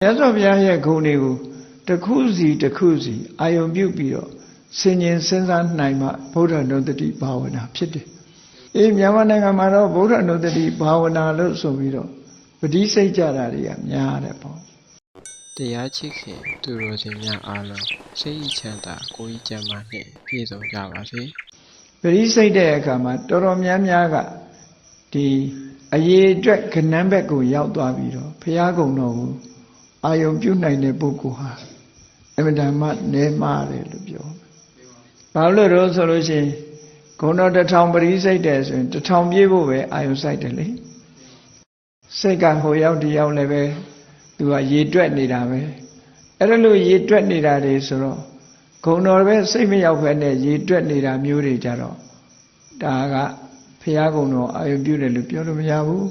မြတ်စွာဘုရားရဲ့ဂုဏ်တွေကိုတစ်ခုစီအာယုံပြုပြီးတော့ဆင်ញင်စဉ်းစားနိုင်မှဗုဒ္ဓနုတ္တိဘာဝနာဖြစ်တယ်မြန်မာနိုင်ငံမှာတော့ဗုဒ္ဓနုတ္တိဘာဝနာလို့ဆိုပြီးတော့ပဋိစိတ်ကြတာတွေကများတယ်ပေါ့တရားချစ်ခင်သူတော်စင်များအားလုံးစိတ်ချမ်းသာကိုယ်ကြီးကျမ်းမာနှင့်ပြည့်စုံကြပါစေပဋိစိတ်တဲ့အခါမှာတော်တော်များများကဒီအရေးအတွက်ကဏ္ဍဘက်ကိုရောက်သွားပြီးတော့ဘုရားကုံတော်ကိုအာယုံပြုနိုင်တဲ့ပုဂ္ဂိုလ်ဟာအမှန်တမ်းနဲမာတယ်လို့ပြောဘာလို့လို့ဆိုလို့ရှိရင်ဂုဏ်တော်1000ပရိစိတ်တယ်ဆိုရင်1000ပြည့်ဖို့ပဲအာယုံစိုက်တယ်လေစိတ်ကဟိုရောက်ဒီရောက်လည်းပဲသူကရေတွက်နေတာပဲအဲ့ဒါလို့ရေတွက်နေတာတွေဆိုတော့ဂုဏ်တော်ပဲစိတ်မရောက်ဘဲနဲ့ရေတွက်နေတာမျိုးတွေကြတော့ဒါကဘုရားကုံတော်အာယုံပြုတယ်လို့ပြောလို့မရဘူး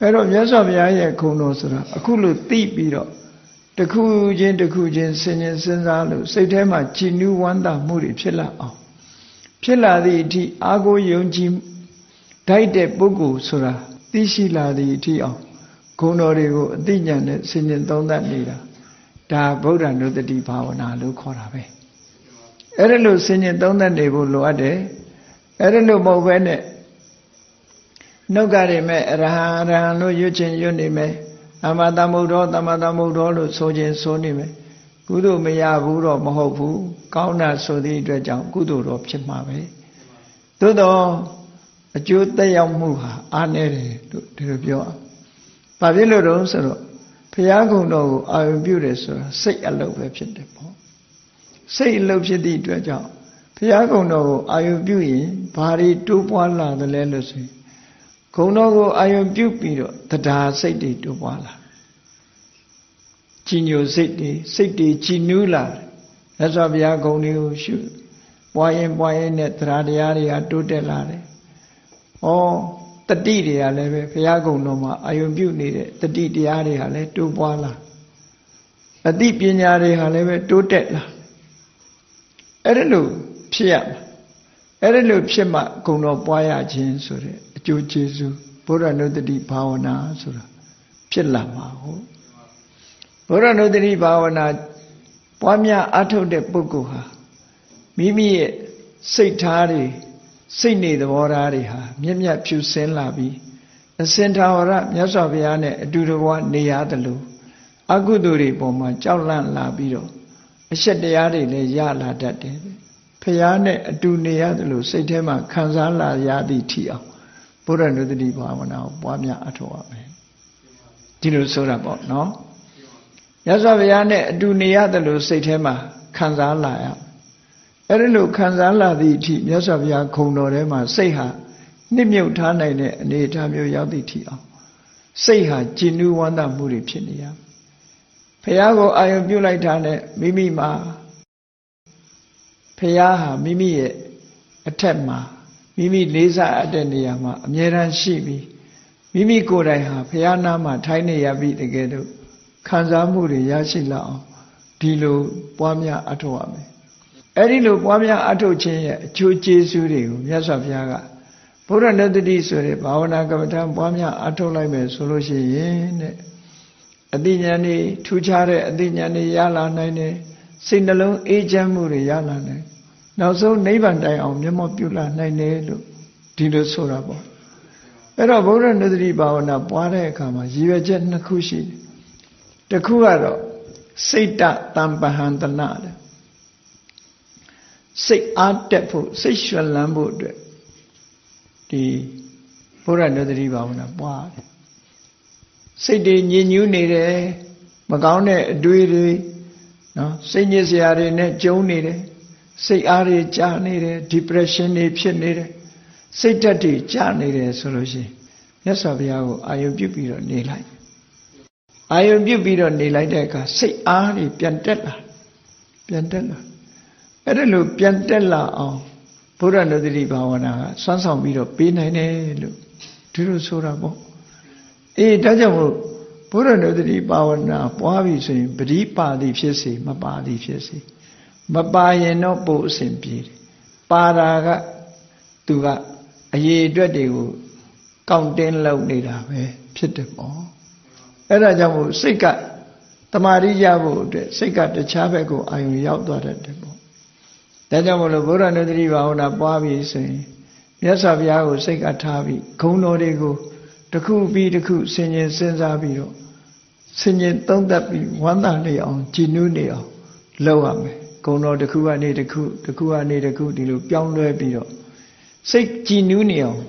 အဲ့တော့မြတ်စွာဘုရားရဲ့ဂုဏ်တော်ဆိုတာအခုလို့သိပြီးတော့တစ်ခုချင်းဆင်ញင်စဉ်းစားလို့စိတ်ထဲမှာကြည်နူးဝမ်းသာမှုတွေဖြစ်လာအောင်ဖြစ်လာသည့်အထိအာကိုယုံကြည်ဓာတ်တဲ့ပုဂ္ဂိုလ်ဆိုတာသိရှိလာသည့်အထိအောင်ဂုဏ်တော်တွေကိုအသိဉာဏ်နဲ့ဆင်ញင်သုံးသပ်နေတာဒါဗုဒ္ဓနုတ္တိဘာဝနာလို့ခေါ်တာပဲအဲ့ဒါလို့ဆင်ញင်သုံးသပ်နေဖို့လိုအပ်တယ်အဲ့ဒါလို့မဟုတ်ဘဲနဲ့နှုတ်ကရမဲ့အရဟံလို့ရွတ်ချင်ရွတ်နေမယ်သမ္မာသမ္ဗုဒ္ဓောလို့ဆိုခြင်းဆိုနေမယ်ကုသိုလ်မရဘူးတော့မဟုတ်ဘူးကောင်းတာဆိုသည့်အတွက်ကြောင့်ကုသိုလ်တော့ဖြစ်မှာပဲသို့တော့အကျိုးသက်ရောက်မှုဟာအားနည်းတယ်လို့ဒီလိုပြောဘာဖြစ်လို့တော့ဆိုတော့ဘုရားကုံတော်ကိုအာရုံပြုတယ်ဆိုတာစိတ်အလုပ်ပဲဖြစ်တယ်ပေါ့စိတ်အလုပ်ဖြစ်သည့်အတွက်ကြောင့်ဘုရားကုံတော်ကိုအာရုံပြုရင်ဘာတွေတိုးပွားလာသလဲလို့ဆိုရင်ဂုဏ်တော်ကိုအာယုံပြုပြီးတော့တရားစိတ်တွေတိုးပွားလာကြည်ညိုစိတ်တွေကြည်နူးလာမြတ်စွာဘုရားဂုဏ်တွေကိုရှုပွားရင်နဲ့တရားတရားတွေကတိုးတက်လာတယ်တတိတွေကလည်းပဲဘုရားဂုဏ်တော်မှာအာယုံပြုနေတဲ့တတိတရားတွေဟာလည်းတိုးပွားလာအသိပညာတွေဟာလည်းပဲတိုးတက်လာအဲ့ဒါလို့ဖြစ်ရမှာအဲ့ဒါလို့ဖြစ်မှဂုဏ်တော်ပွားရခြင်းဆိုတဲ့အကျိုးကျေးဇူးဘုရားနုတ္တိဘာဝနာဆိုတာဖြစ်လာမှာဟုတ်ဘုရားနုတ္တိဘာဝနာပွားများအထုတ်တဲ့ပုဂ္ဂိုလ်ဟာမိမိရဲ့စိတ်ထားတွေစိတ်နေသဘောထားတွေဟာမြက်မြတ်ဖြူစင်းလာပြီးအစင်ထာဝရမြတ်စွာဘုရားနဲ့အတူတကွနေရတယ်လို့အကုသိုလ်တွေပေါ်မှာကြောက်လန့်လာပြီးတော့အရှက်တရားတွေလည်းရလာတတ်တယ်ဘုရားနဲ့အတူနေရတယ်လို့စိတ်ထဲမှာခံစားလာရသည့်ထိအောင်ဘုရားနုတ္တိဘာဝနာကိုပွားများအထောက်ရမယ်ဒီလိုဆိုတာပေါ့နော်မြတ်စွာဘုရားနဲ့အတူနေရတယ်လို့စိတ်ထဲမှာခံစားလာရအဲ့ဒီလိုခံစားလာသည့်အထိမြတ်စွာဘုရားခုံတော်ထဲမှာစိတ်ဟာနှစ်မြုပ်ထားနိုင်တဲ့အနေအထားမျိုးရောက်သည့်ထိအောင်စိတ်ဟာကြည်နူးဝမ်းသာမှုတွေဖြစ်နေရဘုရားကိုအာရုံပြုလိုက်တာနဲ့မိမိမှာဘုရားဟာမိမိရဲ့အထက်မှာမိမိလေးစားအပ်တဲ့နေရာမှာအမြဲတမ်းရှိပြီးမိမိကိုယ်တိုင်ဟာဘုရားနာမှာထိုင်နေရပြီတကယ်တော့ခံစားမှုတွေရရှိလာအောင်ဒီလိုပွားများအထောက်ရမယ်အဲ့ဒီလိုပွားများအထောက်ခြင်းရဲ့အကျိုးကျေးဇူးတွေကိုမြတ်စွာဘုရားကဘုရားနုတ္တိဆိုတဲ့ဘာဝနာကမ္မဋ္ဌာန်းပွားများအထောက်လိုက်မယ်ဆိုလို့ရှိရင်တဲ့အသိဉာဏ်တွေထူးခြားတဲ့အသိဉာဏ်တွေရလာနိုင်တယ်စိတ်နှလုံးအေးချမ်းမှုတွေရလာနိုင်နောက်ဆုံးနိဗ္ဗာန်တိုင်အောင်မျက်မှောက်ပြုလာနိုင်တယ်လို့ဒီလိုဆိုတာပေါ့အဲ့တော့ဘုရားနုတ္တိဘာဝနာပွားတဲ့အခါမှာရည်ရွယ်ချက်နှစ်ခုရှိတယ်တစ်ခုကတော့စိတ်တတံပဟံတနာတဲ့စိတ်အားတက်ဖို့စိတ်ရွှင်လန်းဖို့အတွက်ဒီဘုရားနုတ္တိဘာဝနာပွားတယ်စိတ်တွေညစ်ညူးနေတယ်မကောင်းတဲ့အတွေးတွေနော်စိတ်ညစ်စရာတွေနဲ့ကြုံနေတယ်စိတ်အားတွေကျနေတယ် depression တွေဖြစ်နေတယ်စိတ်ဓာတ်တွေကျနေတယ်ဆိုလို့ရှိရင်မြတ်စွာဘုရားကိုအာယုံပြုပြီးတော့နေလိုက်အာယုံပြုပြီးတော့နေလိုက်တဲ့အခါစိတ်အားတွေပြန်တက်လာအဲ့ဒါလို့ပြန်တက်လာအောင်ဘုရားနုတ္တိဘာဝနာကစွမ်းဆောင်ပြီးတော့ပေးနိုင်တယ်လို့ဒီလိုဆိုတာပေါ့ဒါကြောင့်မို့ဘုရားနုတ္တိဘာဝနာပွားပြီဆိုရင်ပရိပါတိဖြစ်စေမပါတိဖြစ်စေမပါရင်တော့ပို့အစဉ်ပြေတယ်ပါတာကသူကအရေးအတွက်တွေကိုကောင့်တင်းလုပ်နေတာပဲဖြစ်တယ်ပေါ့အဲ့ဒါကြောင့်မို့စိတ်က တမာရိရဖို့အတွက်စိတ်ကတခြားဘက်ကိုအာယုံရောက်သွားတတ်တယ်ပေါ့ဒါကြောင့်မလို့ဗုဒ္ဓနုတ္တိဘာဝနာပွားပြီးဆိုရင်မြတ်စွာဘုရားကိုစိတ်ကထားပြီးဂုဏ်တော်တွေကိုတစ်ခုပြီးတစ်ခုဆင်ခြင်စဉ်းစားပြီးတော့ဆင်ခြင်သုံးသပ်ပြီးဝမ်းသာနေအောင်ကြည်နူးနေအောင်လုပ်ရမယ်ဂုဏ်တော်တစ်ခုကနေတစ်ခုတစ်ခုကနေတစ်ခုဒီလိုပြောင်းလဲပြီးတော့စိတ်ကြည်နူးနေအောင်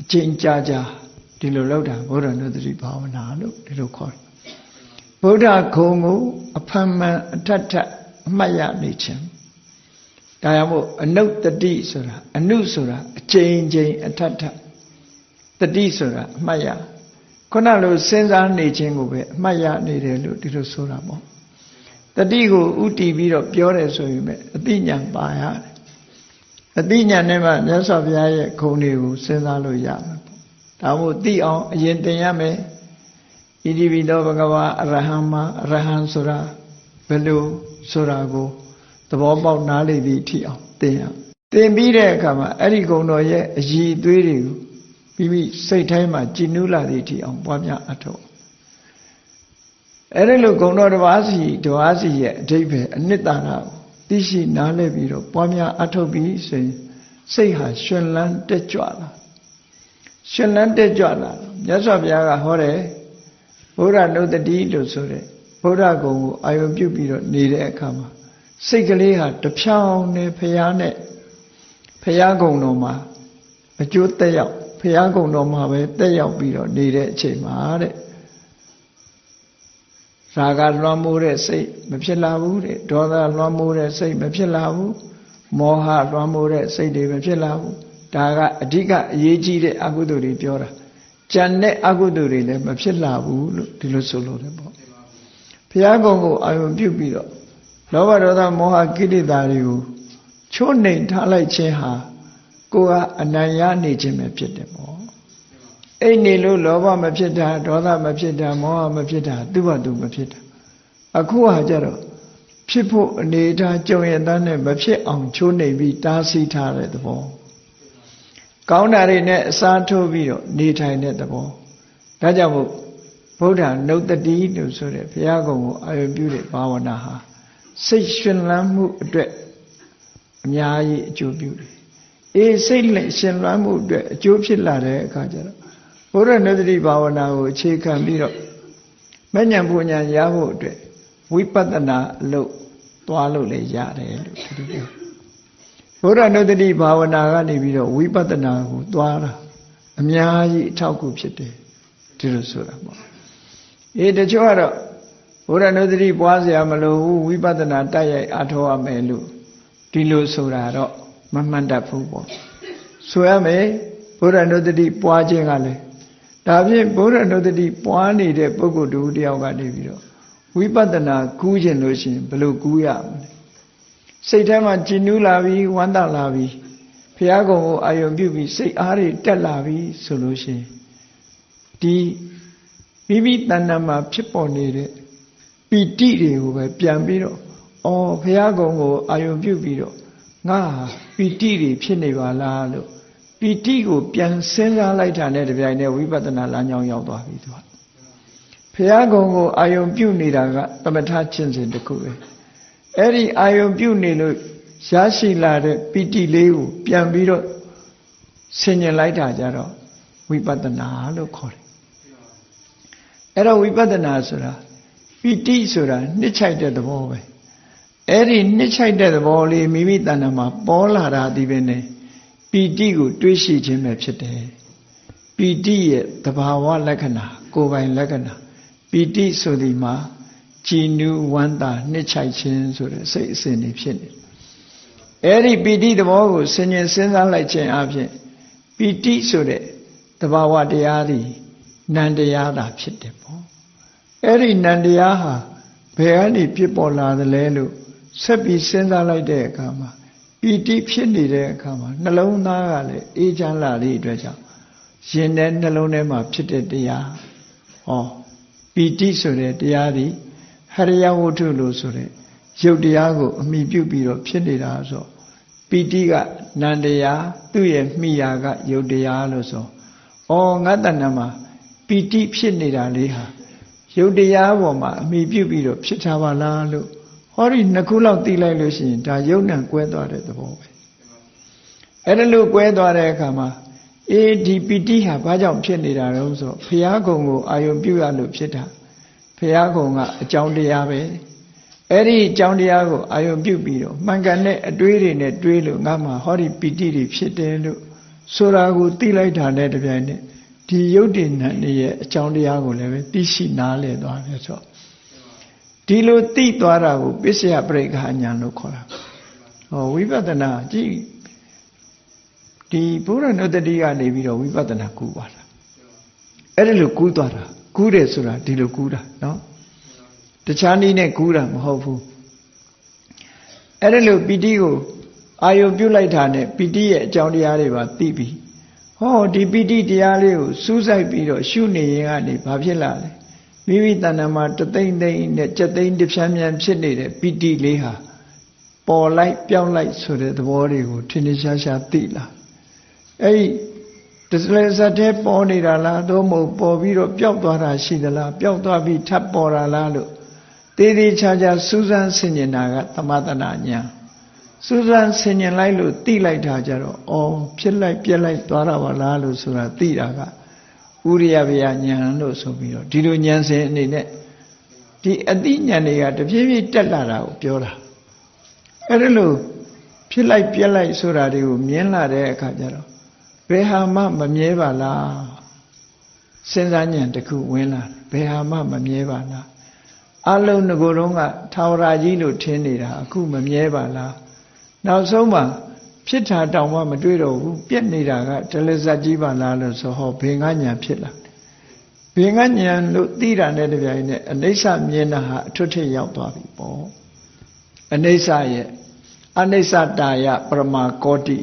အချိန်ကြာကြာဒီလိုလုပ်တာဗုဒ္ဓနုတ္တိဘာဝနာလို့ဒီလိုခေါ်တယ်ဗုဒ္ဓဂုဏ်ကိုအဖန်မှန်အထက်ထက်အမှတ်ရနေခြင်းဒါကြောင့်မို့အနုတတိဆိုတာအနုဆိုတာအချိန်ချင်းအထက်ထက်တတိဆိုတာအမှတ်ရခုနလိုစဉ်းစားနေခြင်းကိုပဲအမှတ်ရနေတယ်လို့ဒီလိုဆိုတာပေါ့တတိကိုဥတည်ပြီးတော့ပြောတယ်ဆိုရင်ပဲအသိဉာဏ်ပါရတယ်အသိဉာဏ်နဲ့မှမြတ်စွာဘုရားရဲ့ဂုဏ်တွေကိုစဉ်းစားလို့ရမယ်ပေါ့ဒါမို့သိအောင်အရင်သင်ရမယ်ဣတိပိသောဘဂဝါအရဟံမှာအရဟံဆိုတာဘယ်လိုဆိုတာကိုသဘောပေါက်နားလည်သည့်အထိအောင်သင်ရသင်ပြီးတဲ့အခါမှာအဲ့ဒီဂုဏ်တော်ရဲ့အရည်အသွေးတွေကိုမိမိစိတ်ထဲမှာကြည်နူးလာသည့်အထိအောင်ပွားများအထောက်အဲ့ဒီလိုဂုဏ်တော်တစ်ပါးစီရဲ့အဓိပ္ပာယ်အနှစ်သာရကိုသိရှိနားလည်ပြီးတော့ပွားများအထောက်ပြီးဆိုရင်စိတ်ဟာရှင်လန်းတက်ကြွလာရှင်လန်းတက်ကြွလာမြတ်စွာဘုရားကဟောတယ်ဗုဒ္ဓနုတ္တိလို့ဆိုတဲ့ဗုဒ္ဓဂုဏ်ကိုအာယုံပြုပြီးတော့နေတဲ့အခါမှာစိတ်ကလေးဟာတဖြောင်းနဲ့ဖရာနဲ့ဖရာဂုဏ်တော်မှာအကျိုးတက်ရောက်ဖရာဂုဏ်တော်မှာပဲတက်ရောက်ပြီးတော့နေတဲ့အချိန်မှာတဲ့ရာဂလွှမ်းမိုးတဲ့စိတ်မဖြစ်လာဘူးတဲ့ဒေါသလွှမ်းမိုးတဲ့စိတ်မဖြစ်လာဘူးမောဟလွှမ်းမိုးတဲ့စိတ်တွေမဖြစ်လာဘူးဒါကအဓိကအရေးကြီးတဲ့အကုသိုလ်တွေပြောတာကြံတဲ့အကုသိုလ်တွေလည်းမဖြစ်လာဘူးလို့ဒီလိုဆိုလို့တယ်ပေါ့ဘုရားကုံကိုအာရုံပြုပြီးတော့လောဘဒေါသမောဟကိလေသာတွေကိုချိုးနှိမ်ထားလိုက်ခြင်းဟာကိုယ်ကအနံ့ရနေခြင်းပဲဖြစ်တယ်ပေါ့အိတ်နေလို့လောဘမဖြစ်တာဒေါသမဖြစ်တာမောဟမဖြစ်တာသူ့ဘာသူမဖြစ်တာအခုဟာကြတော့ဖြစ်ဖို့အနေထားကြုံရတဲ့နဲ့မဖြစ်အောင်ချိုးနှိမ်ပြီးတားဆီးထားတဲ့သဘောကောင်းတာတွေနဲ့အစားထိုးပြီးတော့နေထိုင်တဲ့သဘောဒါကြောင့်မို့ဗုဒ္ဓနုတ္တိလို့ဆိုတဲ့ဘုရားကုံကိုအာရုံပြုတဲ့ဘာဝနာဟာစိတ်ရှင်လန်းမှုအတွက်အများကြီးအကျိုးပြုတယ်အေးစိတ်ရှင်လန်းမှုအတွက်အကျိုးဖြစ်လာတဲ့အခါကျတော့ဗုဒ္ဓနုတ္တိဘာဝနာကိုအခြေခံပြီးတော့မဉ္ဇဉ်ပူဉ္ဇဉ်ရဖို့အတွက်ဝိပဿနာအလုပ်သွားလို့လည်းရတယ်လို့ဒီလိုပြောဗုဒ္ဓနုတ္တိဘာဝနာကနေပြီးတော့ဝိပဿနာကိုသွားတာအများကြီးအထောက်အကူဖြစ်တယ်ဒီလိုဆိုတာပေါ့အေးတချို့ကတော့ဗုဒ္ဓနုတ္တိပွားเสียမလို့ဝိပဿနာတိုက်ရိုက်အားထုတ်ရမယ်လို့ဒီလိုဆိုတာတော့မမှန်တတ်ဘူးပေါ့ဆိုရမယ်ဗုဒ္ဓနုတ္တိပွားခြင်းကလည်းဒါဖြင့်ဗုဒ္ဓနုတ္တိပွားနေတဲ့ပုဂ္ဂိုလ်တူတယောက်ကနေပြီးတော့ဝိပဿနာကူးခြင်းလို့ရှိရင်ဘယ်လိုကူးရမလဲစိတ်ထဲမှာကြည်နူးလာပြီးဝမ်းသာလာပြီးဘုရားကုံကိုအာရုံပြုပြီးစိတ်အားတွေတက်လာပြီးဆိုလို့ရှိရင်ဒီမိမိတဏ္ဍာမှာဖြစ်ပေါ်နေတဲ့ပီတိတွေကိုပဲပြန်ပြီးတော့အော်ဘုရားကုံကိုအာရုံပြုပြီးတော့ငါပီတိတွေဖြစ်နေပါလားလို့ပီတိကိုပြန်စဉ်းစားလိုက်တာနဲ့တပြိုင်တည်းဝိပဿနာလမ်းကြောင်းရောက်သွားပြီသူကဘုရားကုံကိုအာယုံပြုနေတာကသမထကျင့်စဉ်တစ်ခုပဲအဲ့ဒီအာယုံပြုနေလို့ရရှိလာတဲ့ပီတိလေးကိုပြန်ပြီးတော့ဆင်ញင်လိုက်တာကြတော့ဝိပဿနာလို့ခေါ်တယ်အဲ့တော့ဝိပဿနာဆိုတာပီတိဆိုတာနှစ်ချိုက်တဲ့သဘောပဲအဲ့ဒီနှစ်ချိုက်တဲ့သဘောလေးမိမိတဏ္ဍာမှာပေါ်လာတာဒီပဲနဲ့ပီတိကိုတွေးရှိခြင်းပဲဖြစ်တယ်ပီတိရဲ့သဘာဝလက္ခဏာကိုယ်ပိုင်လက္ခဏာပီတိဆိုဒီမှာကြည်နူးဝမ်းသာနှစ်ချိုက်ခြင်းဆိုတဲ့စိတ်အစဉ်တွေဖြစ်နေအဲ့ဒီပီတိသဘောကိုဆင်ញင်စဉ်းစားလိုက်ခြင်းအပြင်ပီတိဆိုတဲ့သဘာဝတရားသည်နံတရားသာဖြစ်တယ်ပေါ့အဲ့ဒီနံတရားဟာဘယ်ကနေဖြစ်ပေါ်လာသလဲလို့ဆက်ပြီးစဉ်းစားလိုက်တဲ့အခါမှာပီတိဖြစ်နေတဲ့အခါမှာနှလုံးသားကလည်းအေးချမ်းလာသည့်အတွက်ကြောင့်ရင်ထဲနှလုံးထဲမှာဖြစ်တဲ့တရားဟောပီတိဆိုတဲ့တရားသည်ဟရိယဝတ္ထုလို့ဆိုတဲ့ရုပ်တရားကိုအမိပြုပြီးတော့ဖြစ်နေတာဆိုပီတိကနံတရားသူ့ရဲ့မိယာကရုပ်တရားလို့ဆိုဩငါတဏ္ဍမှာပီတိဖြစ်နေတာလေးဟာ ရုပ်တရားပေါ်မှာအမိပြုပြီးတော့ဖြစ်ထားပါလားလို့ဟောဒီနှစ်ခုလောက်သိလိုက်လို့ရှိရင်ဒါယုံ nant ကွဲသွားတဲ့သဘောပဲအဲ့ဒါလို့ကွဲသွားတဲ့အခါမှာဒီပီတိဟာဘာကြောင့်ဖြစ်နေတာလဲဆိုတော့ဘုရားကုံကိုအာယုံပြုရလို့ဖြစ်တာဘုရားကုံကအကြောင်းတရားပဲအဲ့ဒီအကြောင်းတရားကိုအာယုံပြုပြီးတော့မှန်ကန်တဲ့အတွေးတွေနဲ့တွေးလို့ငါမှဟောဒီပီတိတွေဖြစ်တယ်လို့ဆိုတာကိုသိလိုက်တာနဲ့တပြိုင်နက်ဒီယုတ်တိနံရဲ့အကြောင်းတရားကိုလည်းပဲသိရှိနားလည်သွားတယ်ဆိုတော့ဒီလိုသိသွားတာကိုပစ္စယပရိက္ခာဉာဏ်လို့ခေါ်တာဟောဝိပဿနာကြည့်ဒီဘုရားနုတ္တိကနေပြီးတော့ဝိပဿနာကူပါလားအဲ့ဒါလိုကူးသွားတာကူးတယ်ဆိုတာဒီလိုကူးတာနော်တခြားနည်းနဲ့ကူးတာမဟုတ်ဘူးအဲ့ဒါလိုပီတိကိုအာယုပြုလိုက်တာနဲ့ပီတိရဲ့အကြောင်းတရားတွေပါသိပြီဟောဒီပီတိတရားလေးကိုစူးစိုက်ပြီးတော့ရှုနေရင်ကနေဘာဖြစ်လာလဲမိမိတဏ္ဍာမှာတသိမ့်သိမ့်နဲ့7သိမ့်တစ်ဖြန်းဖြန်းဖြစ်နေတဲ့ပီတိလေးဟာပေါ်လိုက်ပြောင်းလိုက်ဆိုတဲ့သဘောတွေကိုထင်ထင်ရှားရှားသိလာအဲ့ဒီတစလဲစတဲ့ပေါ်နေတာလားသို့မဟုတ်ပေါ်ပြီးတော့ပျောက်သွားတာရှိသလားပျောက်သွားပြီးထပ်ပေါ်တာလားလို့သေးသေးချာချာစူးစမ်းဆင်ခြင်တာကသမထနာဉာဏ်စူးစမ်းဆင်ခြင်လိုက်လို့သိလိုက်တာကြတော့ဖြစ်လိုက်ပြက်လိုက်သွားတာပါလားလို့ဆိုတာသိတာကဥရိယဗျာဉာဏ်လို့ဆိုပြီးတော့ဒီလိုဉာဏ်စဉ်အနေနဲ့ဒီအသိဉာဏ်တွေကတဖြည်းဖြည်းတက်လာတာကိုပြောတာအဲ့ဒါလို့ဖြစ်လိုက်ပြက်လိုက်ဆိုတာတွေကိုမြင်လာတဲ့အခါကျတော့ဘယ်ဟာမှမမြဲပါလားစဉ်းစားဉာဏ်တစ်ခုဝင်လာဘယ်ဟာမှမမြဲပါလားအလုံးငကိုယ်လုံးကထာဝရကြီးလို့ထင်နေတာအခုမမြဲပါလားနောက်ဆုံးမှဖြစ်တာတောင်မှမတွေ့တော့ဘူးပြက်နေတာကတလဇတ်ကြီးပါလားလို့ဆိုဟောဘေငါဉာဏ်ဖြစ်လာဘေငါဉာဏ်လို့သိတာနဲ့တပြိုင်နက်အနိစ္စမြင်တာဟာအထွတ်ထိပ်ရောက်သွားပြီပေါ့အနိစ္စရဲ့အနိစ္စတာယပရမကောတိ